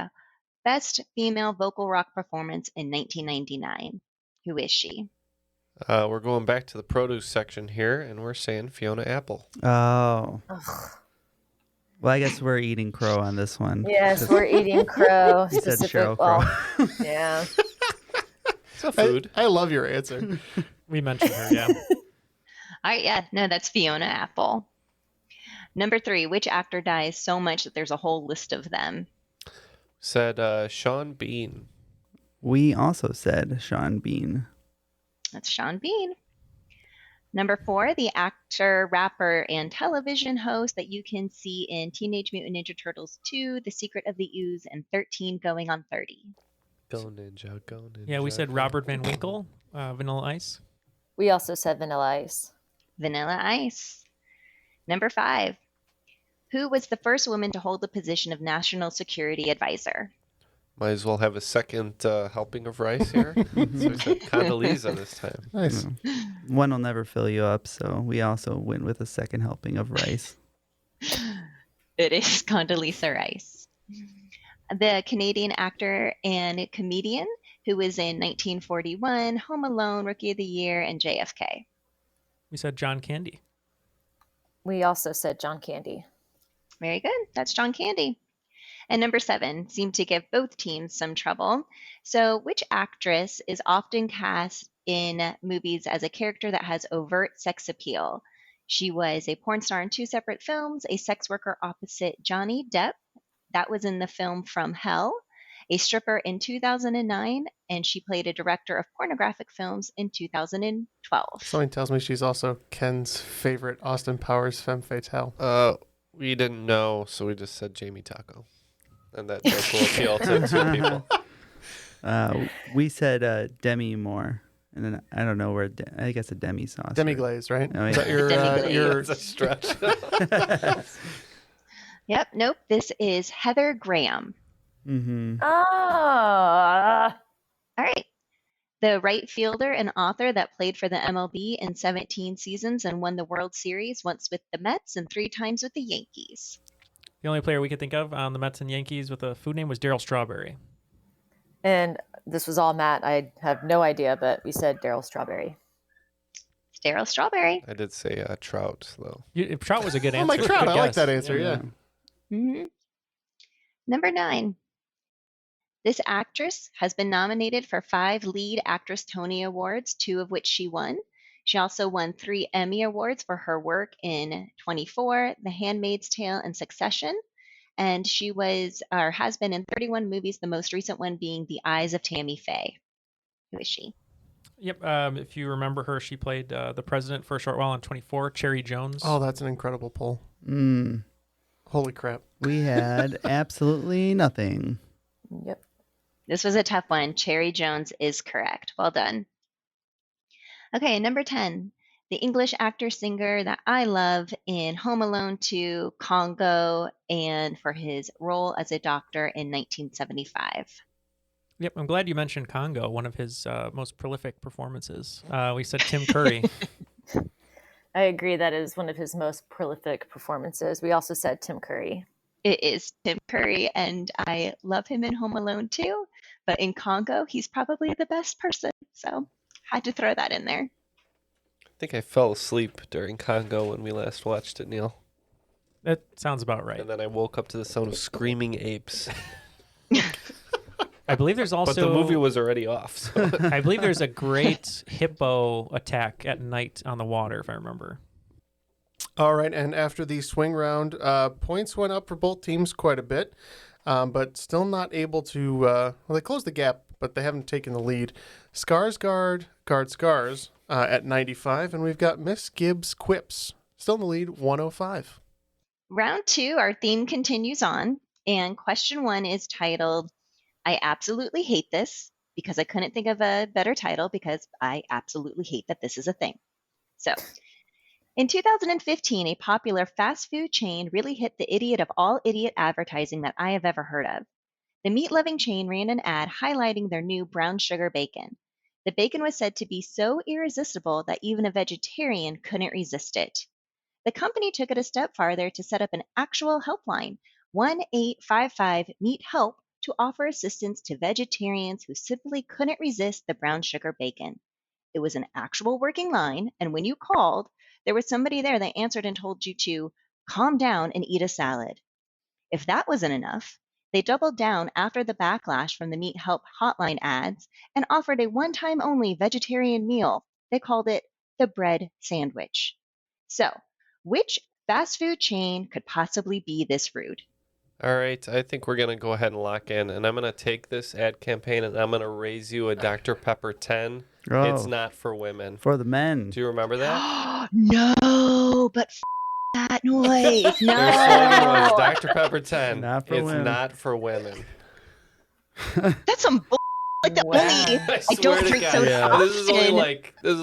Best Female Vocal Rock Performance in 1999. Who is she? We're going back to the produce section here, and we're saying Fiona Apple. Oh. Well, I guess we're eating crow on this one. Yes, we're eating crow. You said Sheryl Crow. Well, yeah. It's a food. I love your answer. We mentioned her, yeah. All right, yeah, no, that's Fiona Apple. Number 3, which actor dies so much that there's a whole list of them? Said Sean Bean. We also said Sean Bean. That's Sean Bean. Number 4, the actor, rapper, and television host that you can see in Teenage Mutant Ninja Turtles 2, The Secret of the Ooze, and 13 Going on 30. Go Ninja, go Ninja. Yeah, we said Robert Van Winkle, Vanilla Ice. We also said Vanilla Ice. Vanilla Ice. Number 5, who was the first woman to hold the position of National Security Advisor? Might as well have a second helping of rice here. So we said Condoleezza this time. Nice. One will never fill you up, so we also went with a second helping of rice. It is Condoleezza Rice. The Canadian actor and comedian who was in 1941, Home Alone, Rookie of the Year, and JFK. We said John Candy. We also said John Candy. Very good. That's John Candy. And number 7 seemed to give both teams some trouble. So, which actress is often cast in movies as a character that has overt sex appeal? She was a porn star in 2 separate films, a sex worker opposite Johnny Depp. That was in the film From Hell, a stripper in 2009, and she played a director of pornographic films in 2012. Something tells me she's also Ken's favorite Austin Powers femme fatale. We didn't know, so we just said Jamie Taco. And that joke will appeal to 2 people. We said Demi Moore. And then I don't know where, I guess a demi sauce. Demi-glaze, right? Oh, yeah. Is that your That's a stretch. Yep, nope. This is Heather Graham. Mm-hmm. All right. The right fielder and author that played for the MLB in 17 seasons and won the World Series, once with the Mets and 3 times with the Yankees. The only player we could think of on the Mets and Yankees with a food name was Darryl Strawberry. And this was all Matt. I have no idea, but we said Darryl Strawberry. It's Darryl Strawberry. I did say Trout, though. Trout was a good answer. Oh, my Trout. Good I like guess. that answer, yeah. Mm-hmm. Number 9. This actress has been nominated for 5 Lead Actress Tony Awards, 2 of which she won. She also won 3 Emmy Awards for her work in 24, The Handmaid's Tale, and Succession. And she was, or has been, in 31 movies, the most recent one being The Eyes of Tammy Faye. Who is she? Yep. If you remember her, she played the president for a short while on 24, Cherry Jones. Oh, that's an incredible poll. Holy crap. We had absolutely nothing. Yep. This was a tough one. Cherry Jones is correct. Well done. Okay, number 10. The English actor-singer that I love in Home Alone 2, Congo, and for his role as a doctor in 1975. Yep, I'm glad you mentioned Congo, one of his most prolific performances. We said Tim Curry. I agree. That is one of his most prolific performances. We also said Tim Curry. It is Tim Curry, and I love him in Home Alone too. But in Congo, he's probably the best person. So had to throw that in there. I think I fell asleep during Congo when we last watched it, Neil. That sounds about right. And then I woke up to the sound of screaming apes. I believe there's also... But the movie was already off. So. I believe there's a great hippo attack at night on the water, if I remember. All right, and after the swing round, points went up for both teams quite a bit, but still not able to... well, they closed the gap, but they haven't taken the lead. Scars guard Scars at 95, and we've got Miss Gibbs Quips still in the lead, 105. Round 2, our theme continues on, and question 1 is titled, I absolutely hate this, because I couldn't think of a better title, because I absolutely hate that this is a thing. So, in 2015, a popular fast food chain really hit the idiot of all idiot advertising that I have ever heard of. The meat-loving chain ran an ad highlighting their new brown sugar bacon. The bacon was said to be so irresistible that even a vegetarian couldn't resist it. The company took it a step farther to set up an actual helpline, 1-855-MEAT-HELP, to offer assistance to vegetarians who simply couldn't resist the brown sugar bacon. It was an actual working line, and when you called, there was somebody there that answered and told you to calm down and eat a salad. If that wasn't enough, they doubled down after the backlash from the Meat Help hotline ads and offered a one-time only vegetarian meal. They called it the bread sandwich. So, which fast food chain could possibly be this rude? All right, I think we're going to go ahead and lock in, and I'm going to take this ad campaign, and I'm going to raise you a Dr. Pepper 10. Oh. It's not for women. For the men. Do you remember that? No, but that noise. No. There's slogan was Dr. Pepper 10. Not for it's women. not for women. That's some bull. Like the Wow. only I swear don't to drink God. soda Yeah. often. This is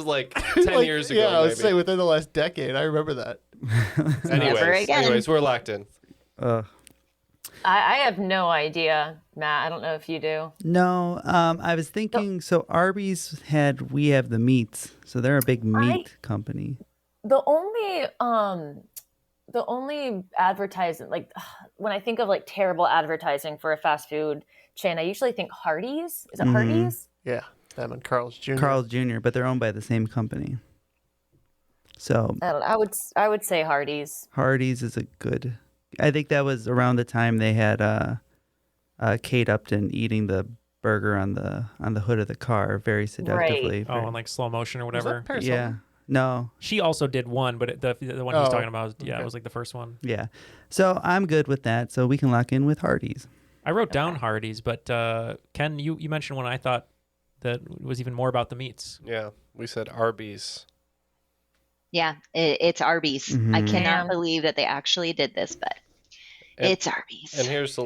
like 10 years ago. Yeah, I would maybe. say within the last decade. I remember that. Never again. Anyways, we're locked in. I have no idea, Matt. I don't know if you do. No, I was thinking, so Arby's we have the meats, so they're a big meat company. The only advertising, like when I think of like terrible advertising for a fast food chain, I usually think Hardee's. Is it Hardee's? Yeah, them and Carl's Jr. Carl's Jr., but they're owned by the same company. So I don't know. I would say Hardee's. Hardee's is a good. I think that was around the time they had Kate Upton eating the burger on the hood of the car very seductively. Oh, in like slow motion or whatever. Yeah. No. She also did one, but the one he's talking about, it was like the first one. Yeah. So I'm good with that. So we can lock in with Hardee's. I wrote down Hardee's, but Ken, you mentioned one I thought that was even more about the meats. Yeah, we said Arby's. Yeah, it's Arby's. Mm-hmm. I cannot believe that they actually did this, but it's Arby's. And here's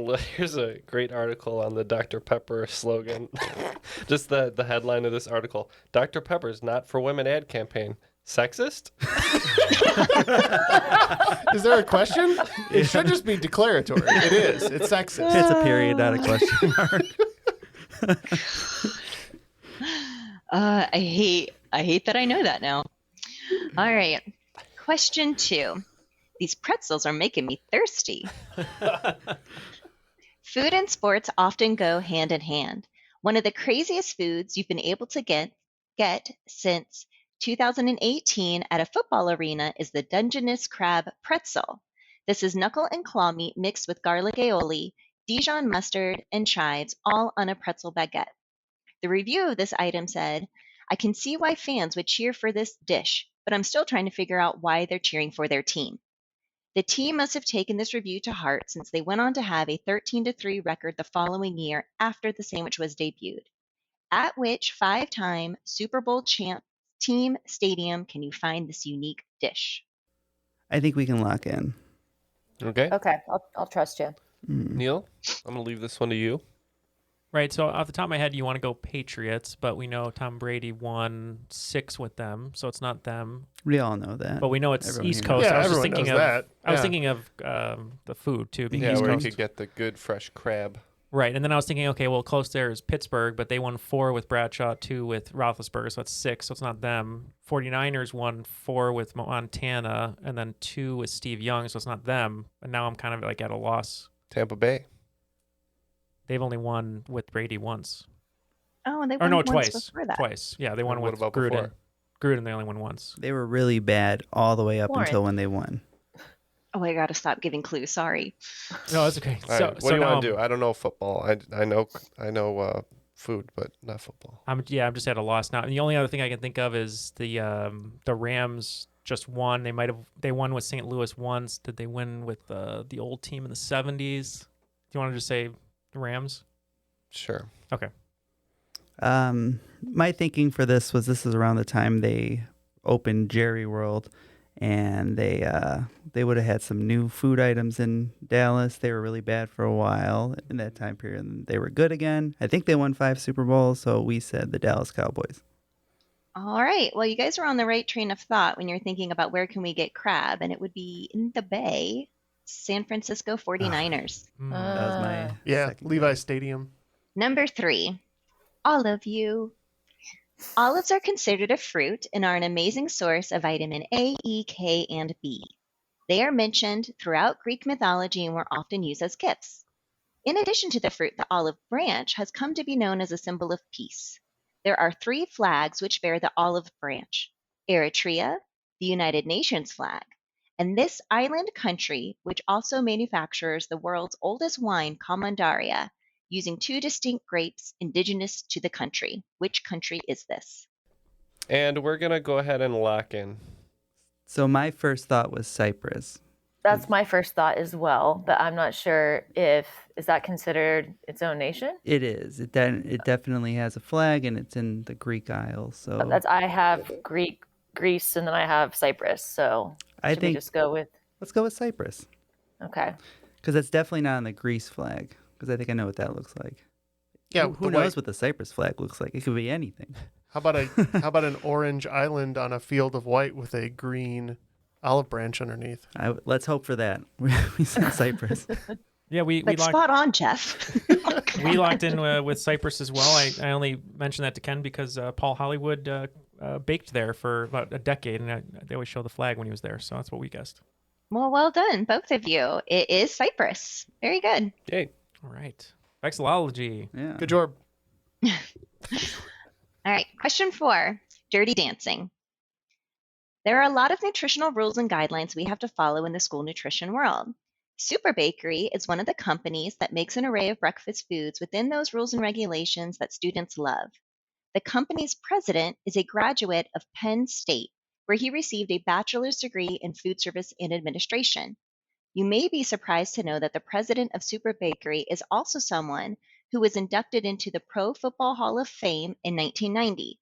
a great article on the Dr. Pepper slogan. Just the headline of this article: Dr. Pepper's not for women ad campaign. Sexist? Is there a question? It should just be declaratory. It is. It's sexist. It's a period, not a question mark. I hate that I know that now. All right. Question 2. These pretzels are making me thirsty. Food and sports often go hand in hand. One of the craziest foods you've been able to get since 2018 at a football arena is the Dungeness crab pretzel. This is knuckle and claw meat mixed with garlic aioli, Dijon mustard, and chives, all on a pretzel baguette. The review of this item said, "I can see why fans would cheer for this dish, but I'm still trying to figure out why they're cheering for their team." The team must have taken this review to heart since they went on to have a 13-3 record the following year after the sandwich was debuted. At which 5-time Super Bowl champ team stadium can you find this unique dish? I think we can lock in. Okay. Okay, I'll trust you. Neal, I'm going to leave this one to you. Right, so off the top of my head, you want to go Patriots, but we know Tom Brady won 6 with them, so it's not them. We all know that. But we know it's Everyone East here Coast. knows. Yeah, I was just everyone thinking knows of that. I was Yeah. thinking of the food too, being Yeah, East where you Coast. could get the good fresh crab. Right, and then I was thinking, okay, well, close there is Pittsburgh, but they won 4 with Bradshaw, 2 with Roethlisberger, so that's 6, so it's not them. 49ers won 4 with Montana, and then 2 with Steve Young, so it's not them. And now I'm kind of like at a loss. Tampa Bay. They've only won with Brady once. Oh, and they Or won no, once twice. before that. Twice. Yeah, they won And what with about Gruden. before? Gruden, they only won once. They were really bad all the way up Warren. until when they won. Oh, I gotta stop giving clues. Sorry. No, that's okay. All right, what do you want to do? I don't know football. I know food, but not football. I'm just at a loss now. And the only other thing I can think of is the Rams just won. They won with St. Louis once. Did they win with the old team in the 70s? Do you want to just say the Rams? Sure. Okay. My thinking for this was around the time they opened Jerry World, and they would have had some new food items in Dallas. They were really bad for a while in that time period, and they were good again. I think they won 5 Super Bowls, so we said the Dallas Cowboys. All right. Well, you guys are on the right train of thought when you're thinking about where can we get crab, and it would be in the Bay, San Francisco 49ers. That was my second Levi Stadium. Number 3, olive you. Olives are considered a fruit and are an amazing source of vitamin A, E, K, and B. They are mentioned throughout Greek mythology and were often used as gifts. In addition to the fruit, the olive branch has come to be known as a symbol of peace. There are 3 flags which bear the olive branch: Eritrea, the United Nations flag, and this island country, which also manufactures the world's oldest wine, Commandaria, using 2 distinct grapes indigenous to the country. Which country is this? And we're going to go ahead and lock in. So my first thought was Cyprus. That's my first thought as well, but I'm not sure is that considered its own nation? It is. It definitely has a flag, and it's in the Greek Isles. So I have Greece, and then I have Cyprus. So I should we think just go with? let's go with Cyprus. Okay. Because that's definitely not on the Greece flag. Because I think I know what that looks like. Yeah, Who knows what the Cyprus flag looks like? It could be anything. How about an orange island on a field of white with a green olive branch underneath? Let's hope for that. We said Cyprus. Yeah, we But locked, spot on, Jeff. we locked in with Cyprus as well. I only mentioned that to Ken because Paul Hollywood baked there for about a decade, and they always show the flag when he was there. So that's what we guessed. Well done, both of you. It is Cyprus. Very good. Yay. All right. Vexillology. Yeah. Good job. All right, question 4, dirty dancing. There are a lot of nutritional rules and guidelines we have to follow in the school nutrition world. Super Bakery is one of the companies that makes an array of breakfast foods within those rules and regulations that students love. The company's president is a graduate of Penn State, where he received a bachelor's degree in food service and administration. You may be surprised to know that the president of Super Bakery is also someone who was inducted into the Pro Football Hall of Fame in 1990.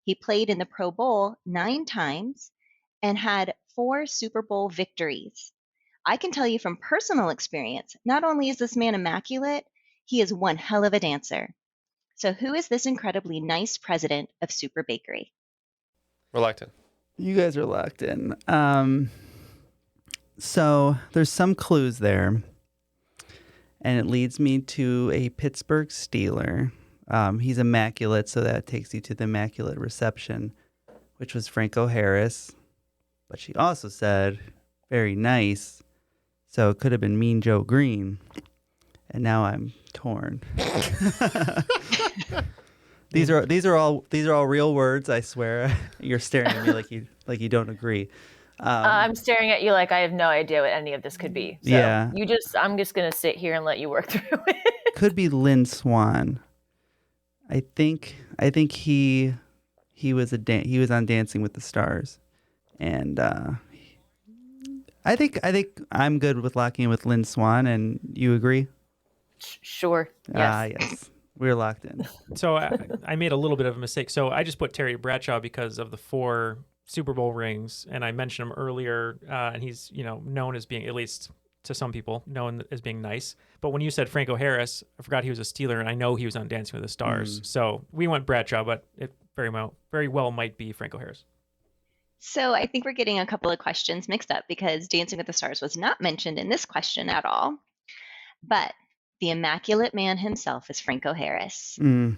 He played in the Pro Bowl 9 times and had 4 Super Bowl victories. I can tell you from personal experience, not only is this man immaculate, he is one hell of a dancer. So who is this incredibly nice president of Super Bakery? We're locked in. You guys are locked in. So there's some clues there, and it leads me to a Pittsburgh Steeler. He's immaculate, so that takes you to the Immaculate Reception, which was Franco Harris. But she also said, very nice, so it could have been Mean Joe Green. And now I'm torn. These are all real words, I swear. You're staring at me like you don't agree. I'm staring at you like I have no idea what any of this could be. So yeah. I'm just gonna sit here and let you work through it. Could be Lynn Swan. I think he was on Dancing with the Stars, and I think I'm good with locking in with Lynn Swan. And you agree? Sure. Yes. Yes. We're locked in. So I made a little bit of a mistake. So I just put Terry Bradshaw because of the 4 Super Bowl rings, and I mentioned him earlier, and he's known as being, at least to some people, known as being nice. But when you said Franco Harris, I forgot he was a Steeler, and I know he was on Dancing with the Stars. So we went Bradshaw, but it very well might be Franco Harris. So I think we're getting a couple of questions mixed up because Dancing with the Stars was not mentioned in this question at all. But the immaculate man himself is Franco Harris. And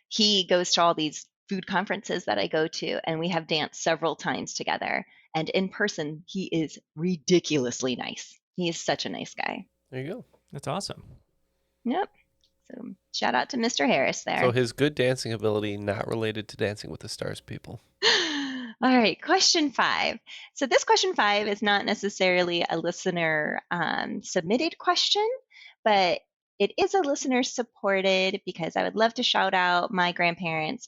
he goes to all these food conferences that I go to, and we have danced several times together. And in person, he is ridiculously nice. He is such a nice guy. There you go. That's awesome. Yep. So shout out to Mr. Harris there. So his good dancing ability not related to Dancing with the Stars people. All right, question 5. So this question 5 is not necessarily a listener submitted question, but it is a listener supported because I would love to shout out our grandparents,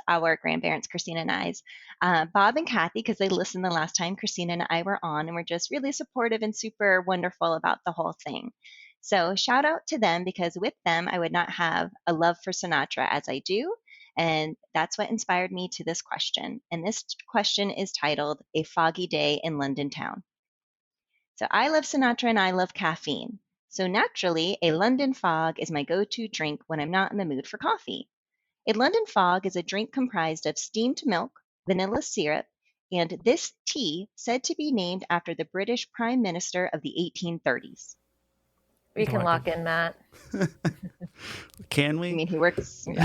Christina and I's, Bob and Kathy, because they listened the last time Christina and I were on and were just really supportive and super wonderful about the whole thing. So shout out to them because with them, I would not have a love for Sinatra as I do. And that's what inspired me to this question. And this question is titled, A Foggy Day in London Town. So I love Sinatra and I love caffeine. So naturally, a London fog is my go-to drink when I'm not in the mood for coffee. A London fog is a drink comprised of steamed milk, vanilla syrup, and this tea said to be named after the British Prime Minister of the 1830s. We can lock in, Matt. Can we? I mean, he works. Oh,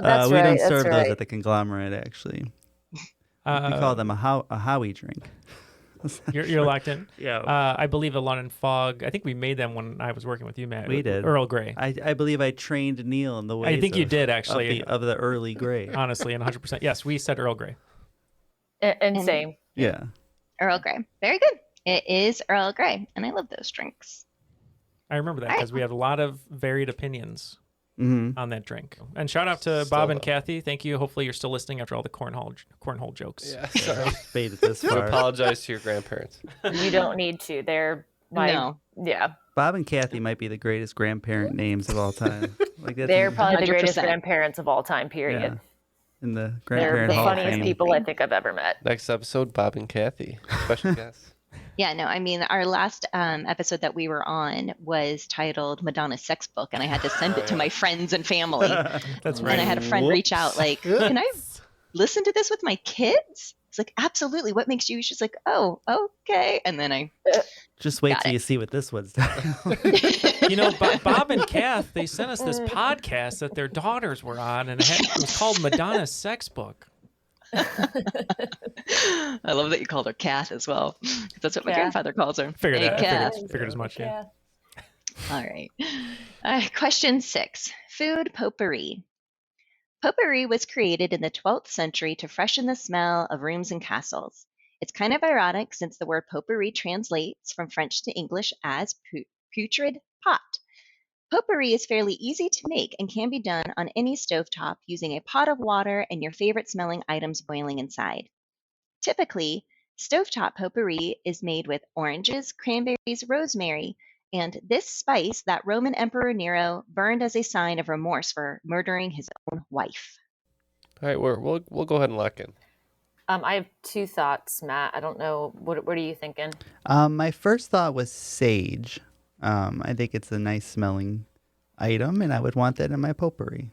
that's we right. don't That's serve right. those at the conglomerate, actually. We call them a Howie drink. You're locked in? Yeah. I believe a London Fog. I think we made them when I was working with you, Matt. We did. Earl Grey. I believe I trained Neal in the ways I think you did, actually. Of the early Grey. Honestly, and 100%. Yes, we said Earl Grey. And same. Yeah. Earl Grey. Very good. It is Earl Grey, and I love those drinks. I remember that because we had a lot of varied opinions. on that drink. And shout out to Bob and Kathy. Thank you. Hopefully you're still listening after all the cornhole jokes. Yeah, sorry. Made it this I far. apologize to your grandparents. You don't need to. They're yeah. Bob and Kathy might be the greatest grandparent names of all time. Like They're probably the greatest 100%. grandparents of all time, period. Yeah. In the They're grandparent the Hall of funniest Fame. people I think I've ever met. Next episode, Bob and Kathy. Special guest. Yeah, no, I mean, our last episode that we were on was titled Madonna's Sex Book, and I had to send it to my friends and family. That's right. And I had a friend reach out like, can I listen to this with my kids? It's like, absolutely. What makes you? She's like, oh, okay. And then I just wait got till it. you see what this one's done. You know, Bob and Kath, they sent us this podcast that their daughters were on, and it was called Madonna's Sex Book. I love that you called her Kath as well. That's what my grandfather calls her. Figured Hey, that. Kath. Figured as much, yeah. All right. Question 6. Food potpourri. Potpourri was created in the 12th century to freshen the smell of rooms and castles. It's kind of ironic since the word potpourri translates from French to English as putrid pot. Potpourri is fairly easy to make and can be done on any stovetop using a pot of water and your favorite smelling items boiling inside. Typically, stovetop potpourri is made with oranges, cranberries, rosemary, and this spice that Roman Emperor Nero burned as a sign of remorse for murdering his own wife. All right, we'll go ahead and lock in. I have 2 thoughts, Matt. I don't know. What are you thinking? My first thought was sage. I think it's a nice smelling item, and I would want that in my potpourri.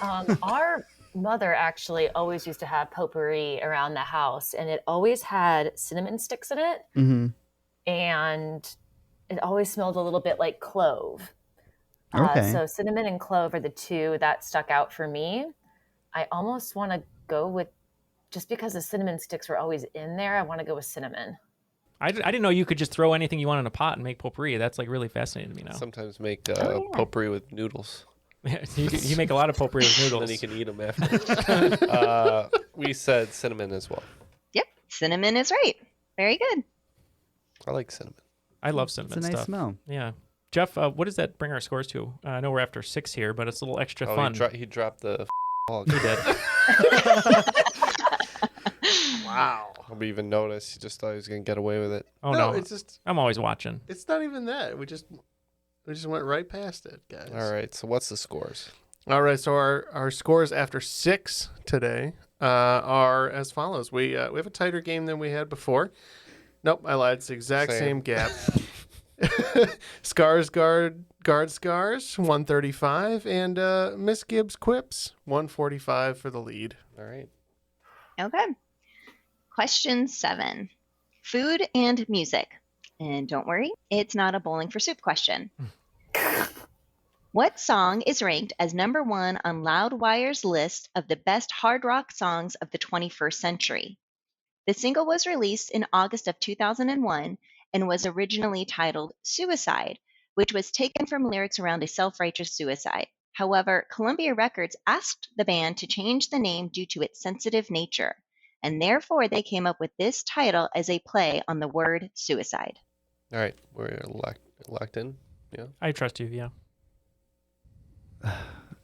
Our mother actually always used to have potpourri around the house, and it always had cinnamon sticks in it, and it always smelled a little bit like clove. Okay. So cinnamon and clove are the 2 that stuck out for me. I almost want to go with, just because the cinnamon sticks were always in there, I want to go with cinnamon. I didn't know you could just throw anything you want in a pot and make potpourri. That's like really fascinating to me now. Sometimes make potpourri with noodles. you make a lot of potpourri with noodles. Then you can eat them after. We said cinnamon as well. Yep, cinnamon is right. Very good. I like cinnamon. I love cinnamon It's a nice stuff. smell. Yeah. Jeff, what does that bring our scores to? I know we're after 6 here, but it's a little extra fun. He dropped the hog. He did. Wow. Nobody even noticed. He just thought he was going to get away with it. Oh, no. It's just, I'm always watching. it's not even that. We just went right past it, guys. All right, so what's the scores? All right, so our scores after 6 today are as follows. We have a tighter game than we had before. Nope, I lied. It's the exact same gap. Scars guard scars 135, and Miss Gibbs quips 145 for the lead. All right. Okay. Question 7. Food and music. And don't worry, it's not a bowling for soup question. What song is ranked as number 1 on Loudwire's list of the best hard rock songs of the 21st century? The single was released in August of 2001 and was originally titled Suicide, which was taken from lyrics around a self-righteous suicide. However, Columbia Records asked the band to change the name due to its sensitive nature, and therefore they came up with this title as a play on the word suicide. All right, we're locked in. Yeah. I trust you, yeah.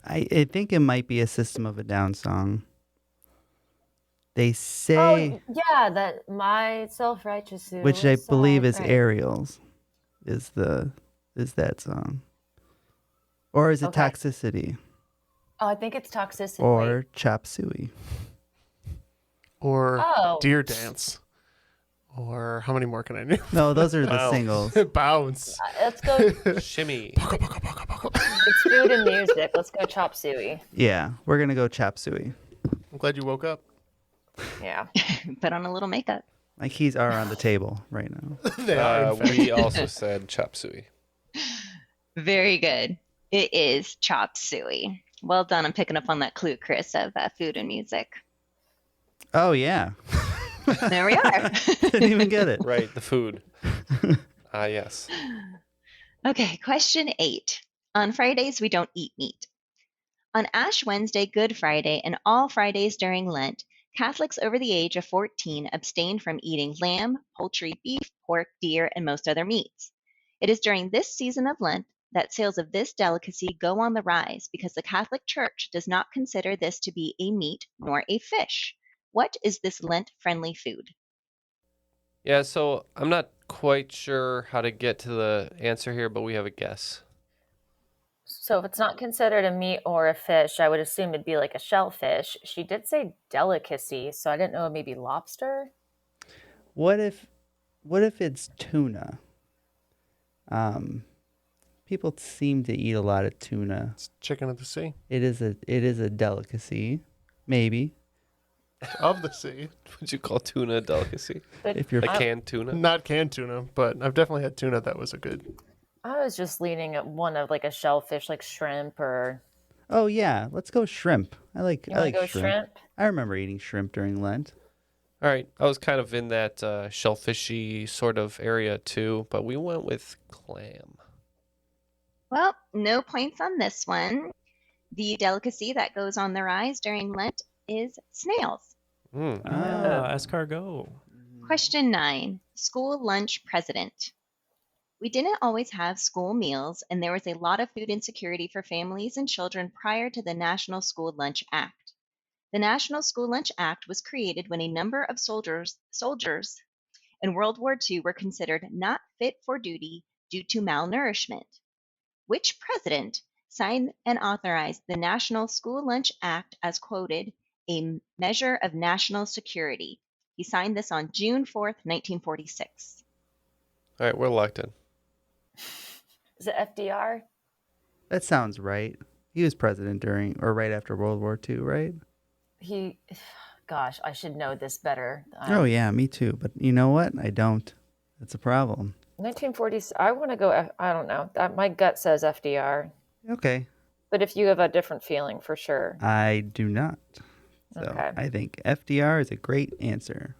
I think it might be a System of a Down song. They say, Oh, yeah, that my self-righteous suicide. which I believe is right. Ariel's, is that song, or is it Okay. Toxicity, Oh, I think it's Toxicity. or Chop Suey? Or Oh. Deer Dance. Or how many more can I name? No, those are the Bounce. singles. Bounce. Let's go. Shimmy. It's food and music. Let's go Chop Suey. Yeah, we're gonna go Chop Suey. I'm glad you woke up. Yeah. Put on a little makeup. My keys are on the table right now. They are, in fact. We also said chop suey. Very good. It is Chop Suey. Well done on picking up on that clue, Chris, of food and music. Oh yeah, There we are. didn't even get it. Right, the food. Yes. Okay, question 8. On Fridays, we don't eat meat. On Ash Wednesday, Good Friday, and all Fridays during Lent, Catholics over the age of 14 abstain from eating lamb, poultry, beef, pork, deer, and most other meats. It is during this season of Lent that sales of this delicacy go on the rise because the Catholic Church does not consider this to be a meat nor a fish. What is this Lent-friendly food? Yeah, so I'm not quite sure how to get to the answer here, but we have a guess. So if it's not considered a meat or a fish, I would assume it'd be like a shellfish. She did say delicacy, so I didn't know, maybe lobster? What if it's tuna? People seem to eat a lot of tuna. It's chicken of the sea. It is a delicacy, maybe. Of the sea. Would you call tuna a delicacy? If you're Like canned tuna? Not canned tuna, but I've definitely had tuna that was a good. I was just leaning at one of like a shellfish, like shrimp or. Oh yeah, let's go shrimp. I like Go shrimp. shrimp. I remember eating shrimp during Lent. All right, I was kind of in that shellfishy sort of area too, but we went with clam. Well, no points on this one. The delicacy that goes on the rise during Lent is snails. Escargot. Question 9. School lunch president. We didn't always have school meals, and there was a lot of food insecurity for families and children prior to the National School Lunch Act. The National School Lunch Act was created when a number of soldiers in World War II were considered not fit for duty due to malnourishment. Which president signed and authorized the National School Lunch Act as quoted, a measure of national security? He signed this on June 4th, 1946. All right, we're locked in. Is it FDR? That sounds right. He was president during or right after World War II, right? Gosh, I should know this better. Oh yeah, me too. But you know what? I don't. That's a problem. 1940s. I want to go. I don't know. My gut says FDR. Okay. But if you have a different feeling, for sure. I do not. So Okay. I think FDR is a great answer.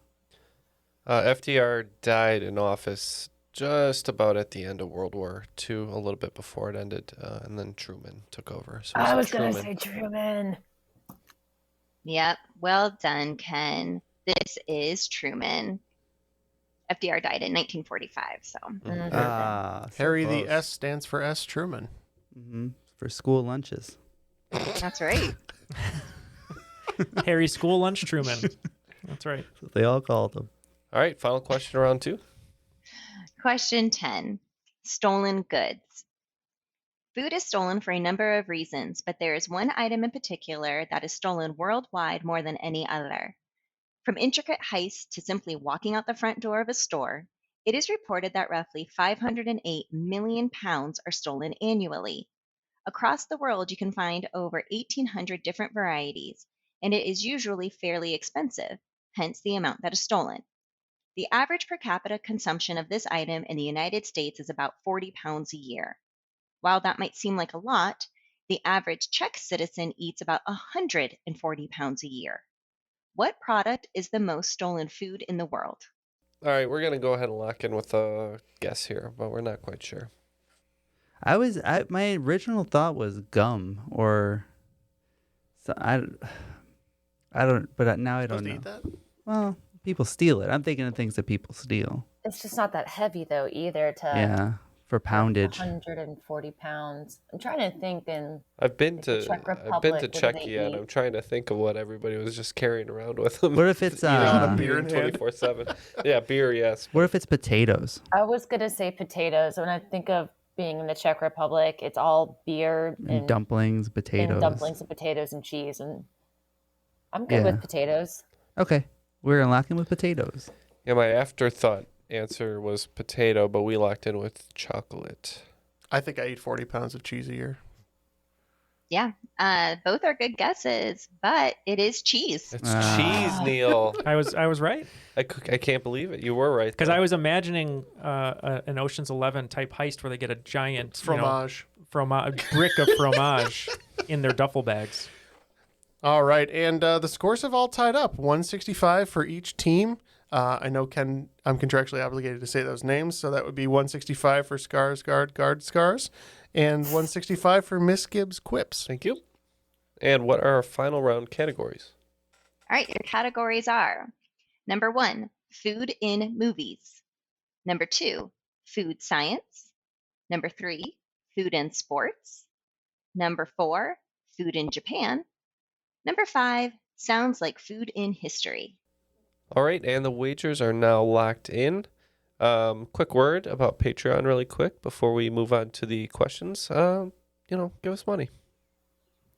FDR died in office just about at the end of World War II, a little bit before it ended, and then Truman took over. So I was going to say Truman. Yep. Well done, Ken. This is Truman. FDR died in 1945. So. Harry, the close. S stands for S. Truman. Mm-hmm. For school lunches. That's right. Harry School Lunch Truman. That's right. That's what they all called him. All right, final question, round 2. Question 10. Stolen goods. Food is stolen for a number of reasons, but there is one item in particular that is stolen worldwide more than any other. From intricate heists to simply walking out the front door of a store, it is reported that roughly 508 million pounds are stolen annually. Across the world, you can find over 1,800 different varieties, and it is usually fairly expensive, hence the amount that is stolen. The average per capita consumption of this item in the United States is about 40 pounds a year. While that might seem like a lot, the average Czech citizen eats about 140 pounds a year. What product is the most stolen food in the world? All right, we're going to go ahead and lock in with a guess here, but we're not quite sure. My original thought was gum or so I don't, but now I don't know. Eat that? Well, people steal it. I'm thinking of things that people steal. It's just not that heavy, though, either Yeah, for poundage. 140 pounds. I'm trying to think. I've been to Czech Republic, I've been to what do they Czechia, and eat? I'm trying to think of what everybody was just carrying around with them. What if it's beer in hand? 24/7? Yeah, beer, yes. What if it's potatoes? I was going to say potatoes. When I think of being in the Czech Republic, it's all beer And dumplings, potatoes. and dumplings and potatoes and cheese. And I'm good with potatoes. Okay, we're gonna lock in with potatoes. Yeah, my afterthought answer was potato, but we locked in with chocolate. I think I eat 40 pounds of cheese a year. Yeah, both are good guesses, but it is cheese. It's cheese, Neal. I was right. I can't believe it. You were right. Because I was imagining an Ocean's 11 type heist where they get a giant Fromage. Brick of fromage in their duffel bags. All right, and the scores have all tied up. 165 for each team. I know Ken, I'm contractually obligated to say those names, so that would be 165 for Guard Scars, and 165 for Miss Gibbs Quips. Thank you. And what are our final round categories? All right, your categories are number 1, food in movies. Number 2, food science. Number 3, food in sports. Number 4, food in Japan. Number 5, sounds like food in history. All right, and the wagers are now locked in. Quick word about Patreon really quick before we move on to the questions. Give us money.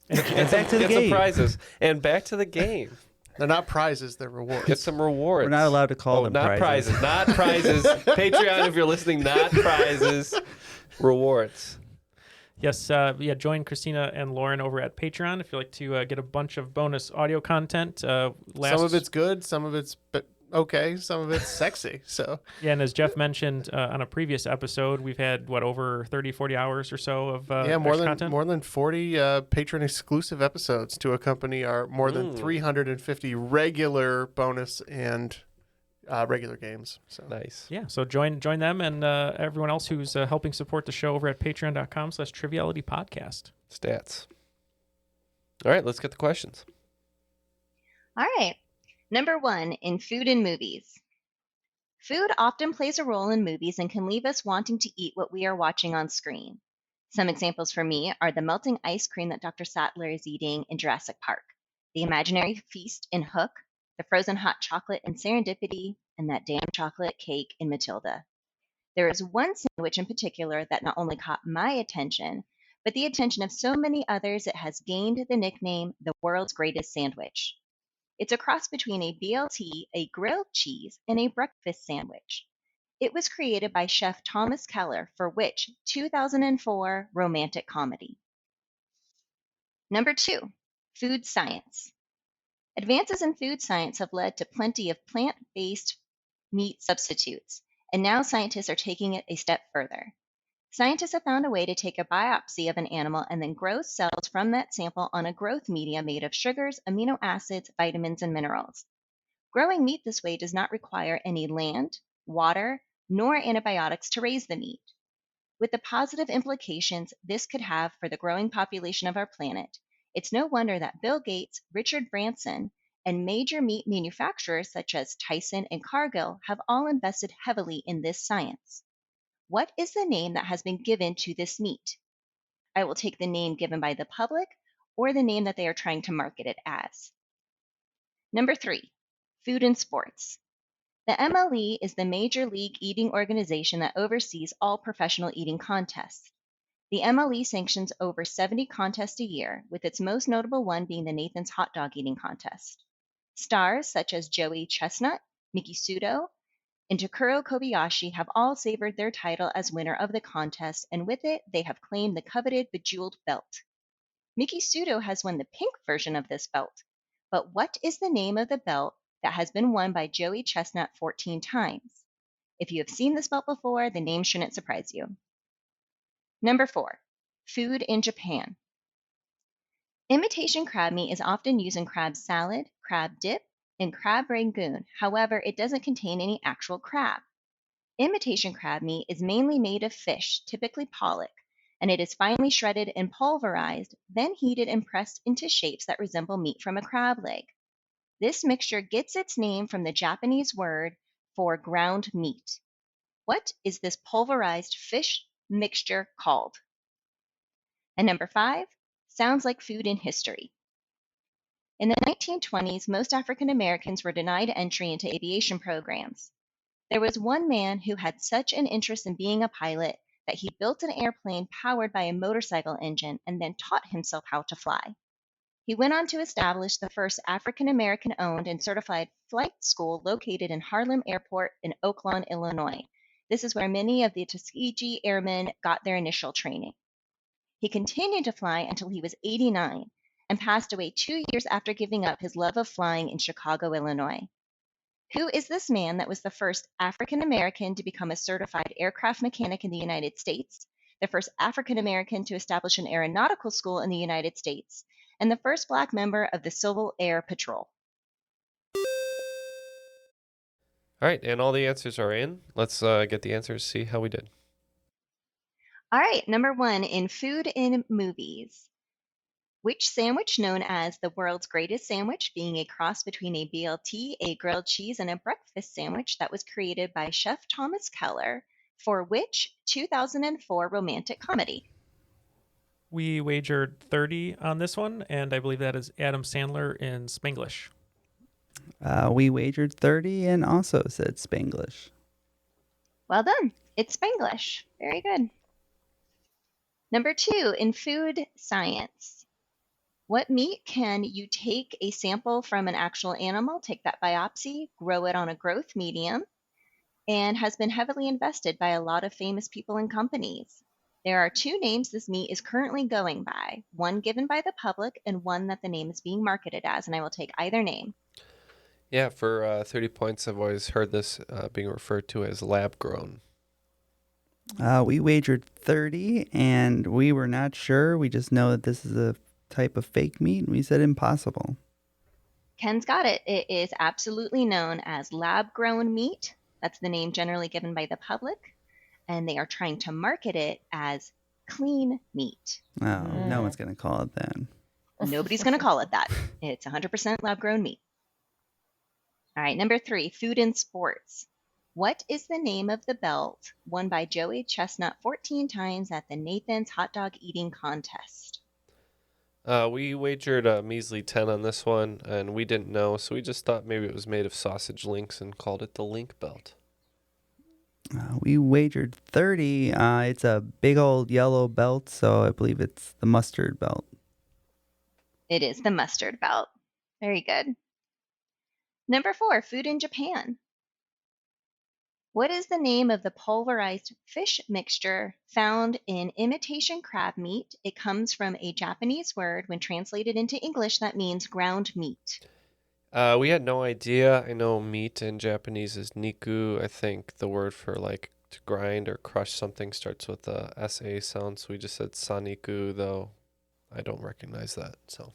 And back to the Get game. some prizes. And back to the game. They're not prizes, they're rewards. Get some rewards. We're not allowed to call them not prizes. Not prizes. Patreon, if you're listening, not prizes. Rewards. Yes, join Christina and Lauren over at Patreon if you'd like to get a bunch of bonus audio content. Some of it's good, some of it's okay, some of it's sexy. So yeah, and as Jeff mentioned on a previous episode, we've had over 30, 40 hours or so of content. more than 40 patron exclusive episodes to accompany our more than 350 regular bonus and regular games. So nice. Yeah, so join them and everyone else who's helping support the show over at patreon.com/Triviality Podcast. Stats. All right, let's get the questions. All right. Number 1, in food and movies. Food often plays a role in movies and can leave us wanting to eat what we are watching on screen. Some examples for me are the melting ice cream that Dr. Sattler is eating in Jurassic Park, the imaginary feast in Hook, the frozen hot chocolate in Serendipity, and that damn chocolate cake in Matilda. There is one sandwich in particular that not only caught my attention, but the attention of so many others it has gained the nickname the world's greatest sandwich. It's a cross between a BLT, a grilled cheese, and a breakfast sandwich. It was created by chef Thomas Keller for which 2004 romantic comedy? Number 2, food science. Advances in food science have led to plenty of plant-based meat substitutes, and now scientists are taking it a step further. Scientists have found a way to take a biopsy of an animal and then grow cells from that sample on a growth media made of sugars, amino acids, vitamins, and minerals. Growing meat this way does not require any land, water, nor antibiotics to raise the meat. With the positive implications this could have for the growing population of our planet, it's no wonder that Bill Gates, Richard Branson, and major meat manufacturers such as Tyson and Cargill have all invested heavily in this science. What is the name that has been given to this meat? I will take the name given by the public or the name that they are trying to market it as. Number 3, food and sports. The MLE is the Major League Eating Organization that oversees all professional eating contests. The MLE sanctions over 70 contests a year, with its most notable one being the Nathan's Hot Dog Eating Contest. Stars such as Joey Chestnut, Miki Sudo, and Takuro Kobayashi have all savored their title as winner of the contest, and with it, they have claimed the coveted Bejeweled belt. Miki Sudo has won the pink version of this belt, but what is the name of the belt that has been won by Joey Chestnut 14 times? If you have seen this belt before, the name shouldn't surprise you. Number 4, food in Japan. Imitation crab meat is often used in crab salad, crab dip, and crab rangoon. However, it doesn't contain any actual crab. Imitation crab meat is mainly made of fish, typically pollock, and it is finely shredded and pulverized, then heated and pressed into shapes that resemble meat from a crab leg. This mixture gets its name from the Japanese word for ground meat. What is this pulverized fish mixture called? And number 5, sounds like food in history. In the 1920s, most African Americans were denied entry into aviation programs. There was one man who had such an interest in being a pilot that he built an airplane powered by a motorcycle engine and then taught himself how to fly. He went on to establish the first African American owned and certified flight school located in Harlem Airport in Oakland, Illinois. This is where many of the Tuskegee Airmen got their initial training. He continued to fly until he was 89 and passed away 2 years after giving up his love of flying in Chicago, Illinois. Who is this man that was the first African American to become a certified aircraft mechanic in the United States, the first African American to establish an aeronautical school in the United States, and the first Black member of the Civil Air Patrol? All right, and all the answers are in. Let's get the answers, see how we did. All right, number 1, in food in movies. Which sandwich, known as the world's greatest sandwich, being a cross between a BLT, a grilled cheese, and a breakfast sandwich that was created by Chef Thomas Keller, for which 2004 romantic comedy? We wagered 30 on this one, and I believe that is Adam Sandler in Spanglish. We wagered 30 and also said Spanglish. Well done. It's Spanglish. Very good. Number 2, in food science. What meat can you take a sample from an actual animal, take that biopsy, grow it on a growth medium, and has been heavily invested by a lot of famous people and companies? There are 2 names this meat is currently going by, one given by the public and one that the name is being marketed as, and I will take either name. Yeah, for 30 points, I've always heard this being referred to as lab grown. We wagered 30, and we were not sure. We just know that this is a type of fake meat, and we said impossible. Ken's got it. It is absolutely known as lab-grown meat. That's the name generally given by the public, and they are trying to market it as clean meat. Oh, no one's going to call it that. Nobody's going to call it that. It's 100% lab-grown meat. All right, number 3, food and sports. What is the name of the belt won by Joey Chestnut 14 times at the Nathan's Hot Dog Eating Contest? We wagered a measly 10 on this one, and we didn't know, so we just thought maybe it was made of sausage links and called it the link belt. We wagered 30. It's a big old yellow belt, so I believe it's the mustard belt. It is the mustard belt. Very good. Number 4, food in Japan. What is the name of the pulverized fish mixture found in imitation crab meat? It comes from a Japanese word. When translated into English, that means ground meat. We had no idea. I know meat in Japanese is niku. I think the word for like to grind or crush something starts with a SA sound, so we just said saniku, though I don't recognize that. So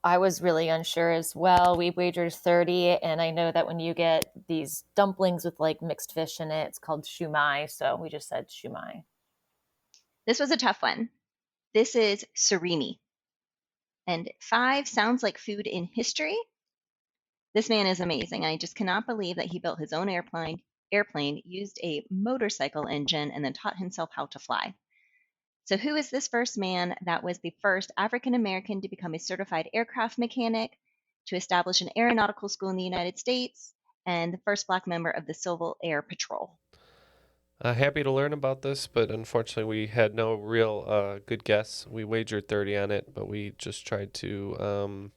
I was really unsure as well. We wagered 30, and I know that when you get these dumplings with like mixed fish in it, it's called shumai, so we just said shumai. This was a tough one. This is surimi. And 5 sounds like food in history. This man is amazing. I just cannot believe that he built his own airplane, used a motorcycle engine, and then taught himself how to fly. So who is this first man that was the first African American to become a certified aircraft mechanic, to establish an aeronautical school in the United States, and the first Black member of the Civil Air Patrol? happy to learn about this, but unfortunately we had no real good guess. We wagered 30 on it, but we just tried to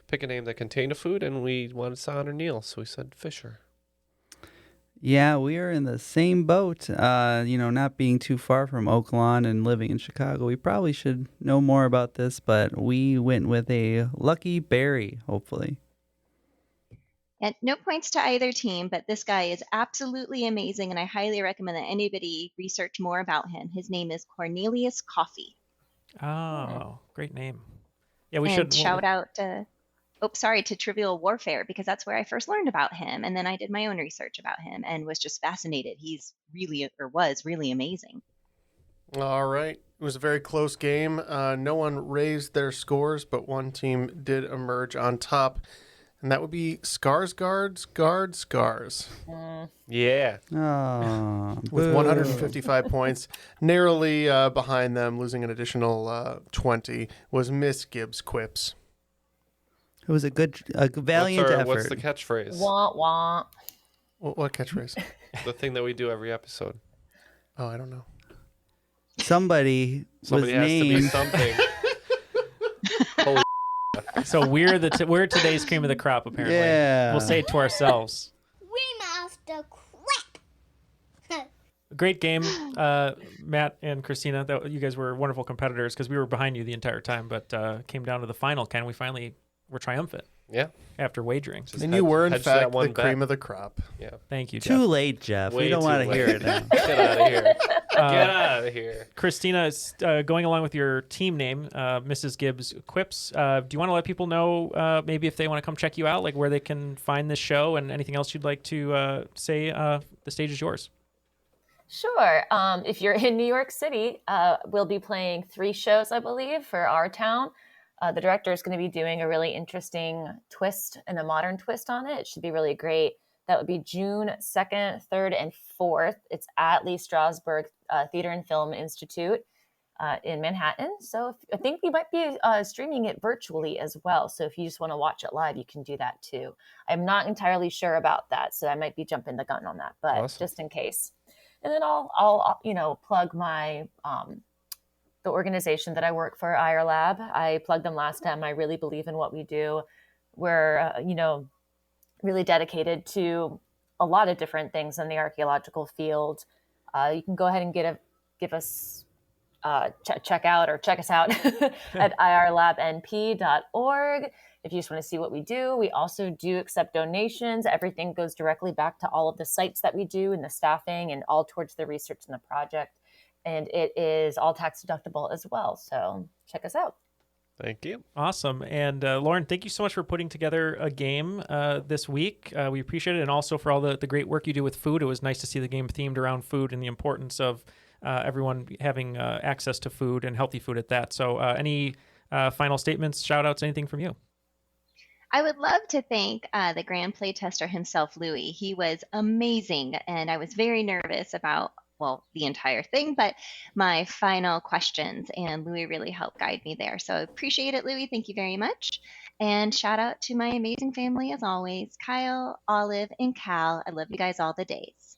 pick a name that contained a food, and we wanted to honor Neal, so we said Fisher. Yeah, we are in the same boat. Not being too far from Oakland and living in Chicago, we probably should know more about this, but we went with a lucky berry, hopefully. And no points to either team, but this guy is absolutely amazing, and I highly recommend that anybody research more about him. His name is Cornelius Coffey. Oh, great name. Yeah, we and should shout out to Trivial Warfare, because that's where I first learned about him, and then I did my own research about him and was just fascinated. He's was really amazing. All right. It was a very close game. No one raised their scores, but one team did emerge on top, and that would be Skarsgård's Scars. Yeah. Oh, with 155 points. Narrowly behind them, losing an additional 20, was Miss Gibbs Quips. It was a valiant effort. What's the catchphrase? Wah, wah. What catchphrase? The thing that we do every episode. Oh, I don't know. Somebody was has named. to be something. Holy So we're today's cream of the crop, apparently. Yeah. We'll say it to ourselves. We must quit. Great game, Matt and Christina. You guys were wonderful competitors because we were behind you the entire time, but came down to the final. Ken, we finally were triumphant. Yeah. After wagering. And you were, in fact, the cream of the crop. Yeah. Thank you, Jeff. Too late, Jeff. We don't want to hear it now. Get out of here. Get out of here. Christina, is going along with your team name, Mrs. Gibbs Quips. Do you want to let people know maybe if they want to come check you out, like where they can find this show and anything else you'd like to say? The stage is yours. Sure. If you're in New York City, we'll be playing 3 shows, I believe, for our town. The director is going to be doing a really interesting twist and a modern twist on it. It should be really great. That would be June 2nd, 3rd, and 4th. It's at Lee Strasberg Theater and Film Institute. in Manhattan. So I think we might be streaming it virtually as well. So if you just want to watch it live, you can do that too. I'm not entirely sure about that, so I might be jumping the gun on that, but Awesome. just in case. And then I'll plug my the organization that I work for, IR Lab. I plugged them last time. I really believe in what we do. We're really dedicated to a lot of different things in the archaeological field. You can go ahead and give us check us out at irlabnp.org if you just want to see what we do. We also do accept donations. Everything goes directly back to all of the sites that we do and the staffing, and all towards the research and the project. And it is all tax deductible as well. So check us out. Thank you. Awesome. And Lauren, thank you so much for putting together a game this week. We appreciate it. And also for all the great work you do with food. It was nice to see the game themed around food and the importance of everyone having access to food and healthy food at that. So any final statements, shout outs, anything from you? I would love to thank the grand playtester himself, Louis. He was amazing, and I was very nervous about, the entire thing, but my final questions, and Louis really helped guide me there. So I appreciate it, Louis. Thank you very much. And shout out to my amazing family as always, Kyle, Olive, and Cal. I love you guys all the days.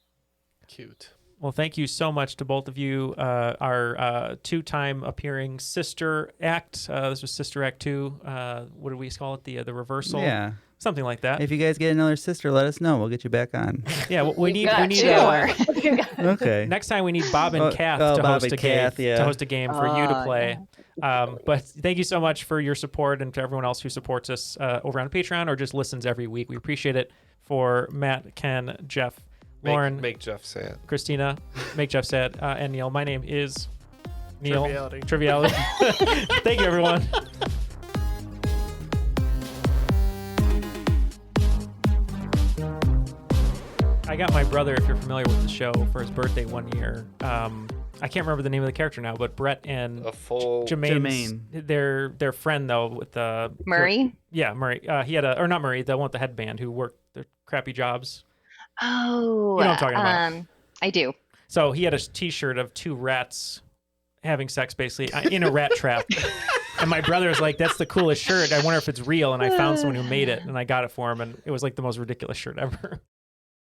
Cute. Well, thank you so much to both of you. Our two-time appearing Sister Act. This was Sister Act 2. What do we call it? The reversal? Yeah. Something like that. If you guys get another sister, let us know. We'll get you back on. Yeah, we need. Okay. Next time we need Bob and Kath to host a game. To host a game for you to play. Yeah. But thank you so much for your support, and to everyone else who supports us over on Patreon or just listens every week. We appreciate it. For Matt, Ken, Jeff, Lauren, make Jeff say it. Christina, make Jeff say it, and Neal. My name is Neal. Triviality. Thank you, everyone. I got my brother, if you're familiar with the show, for his birthday one year. I can't remember the name of the character now, but Brett and Jermaine. Their friend though with Murray. Murray. He had not Murray, the one with the headband who worked the crappy jobs. Oh, you know what I'm talking about. I do. So he had a T-shirt of two rats having sex, basically in a rat trap. And my brother was like, "That's the coolest shirt. I wonder if it's real." And I found someone who made it, and I got it for him, and it was like the most ridiculous shirt ever.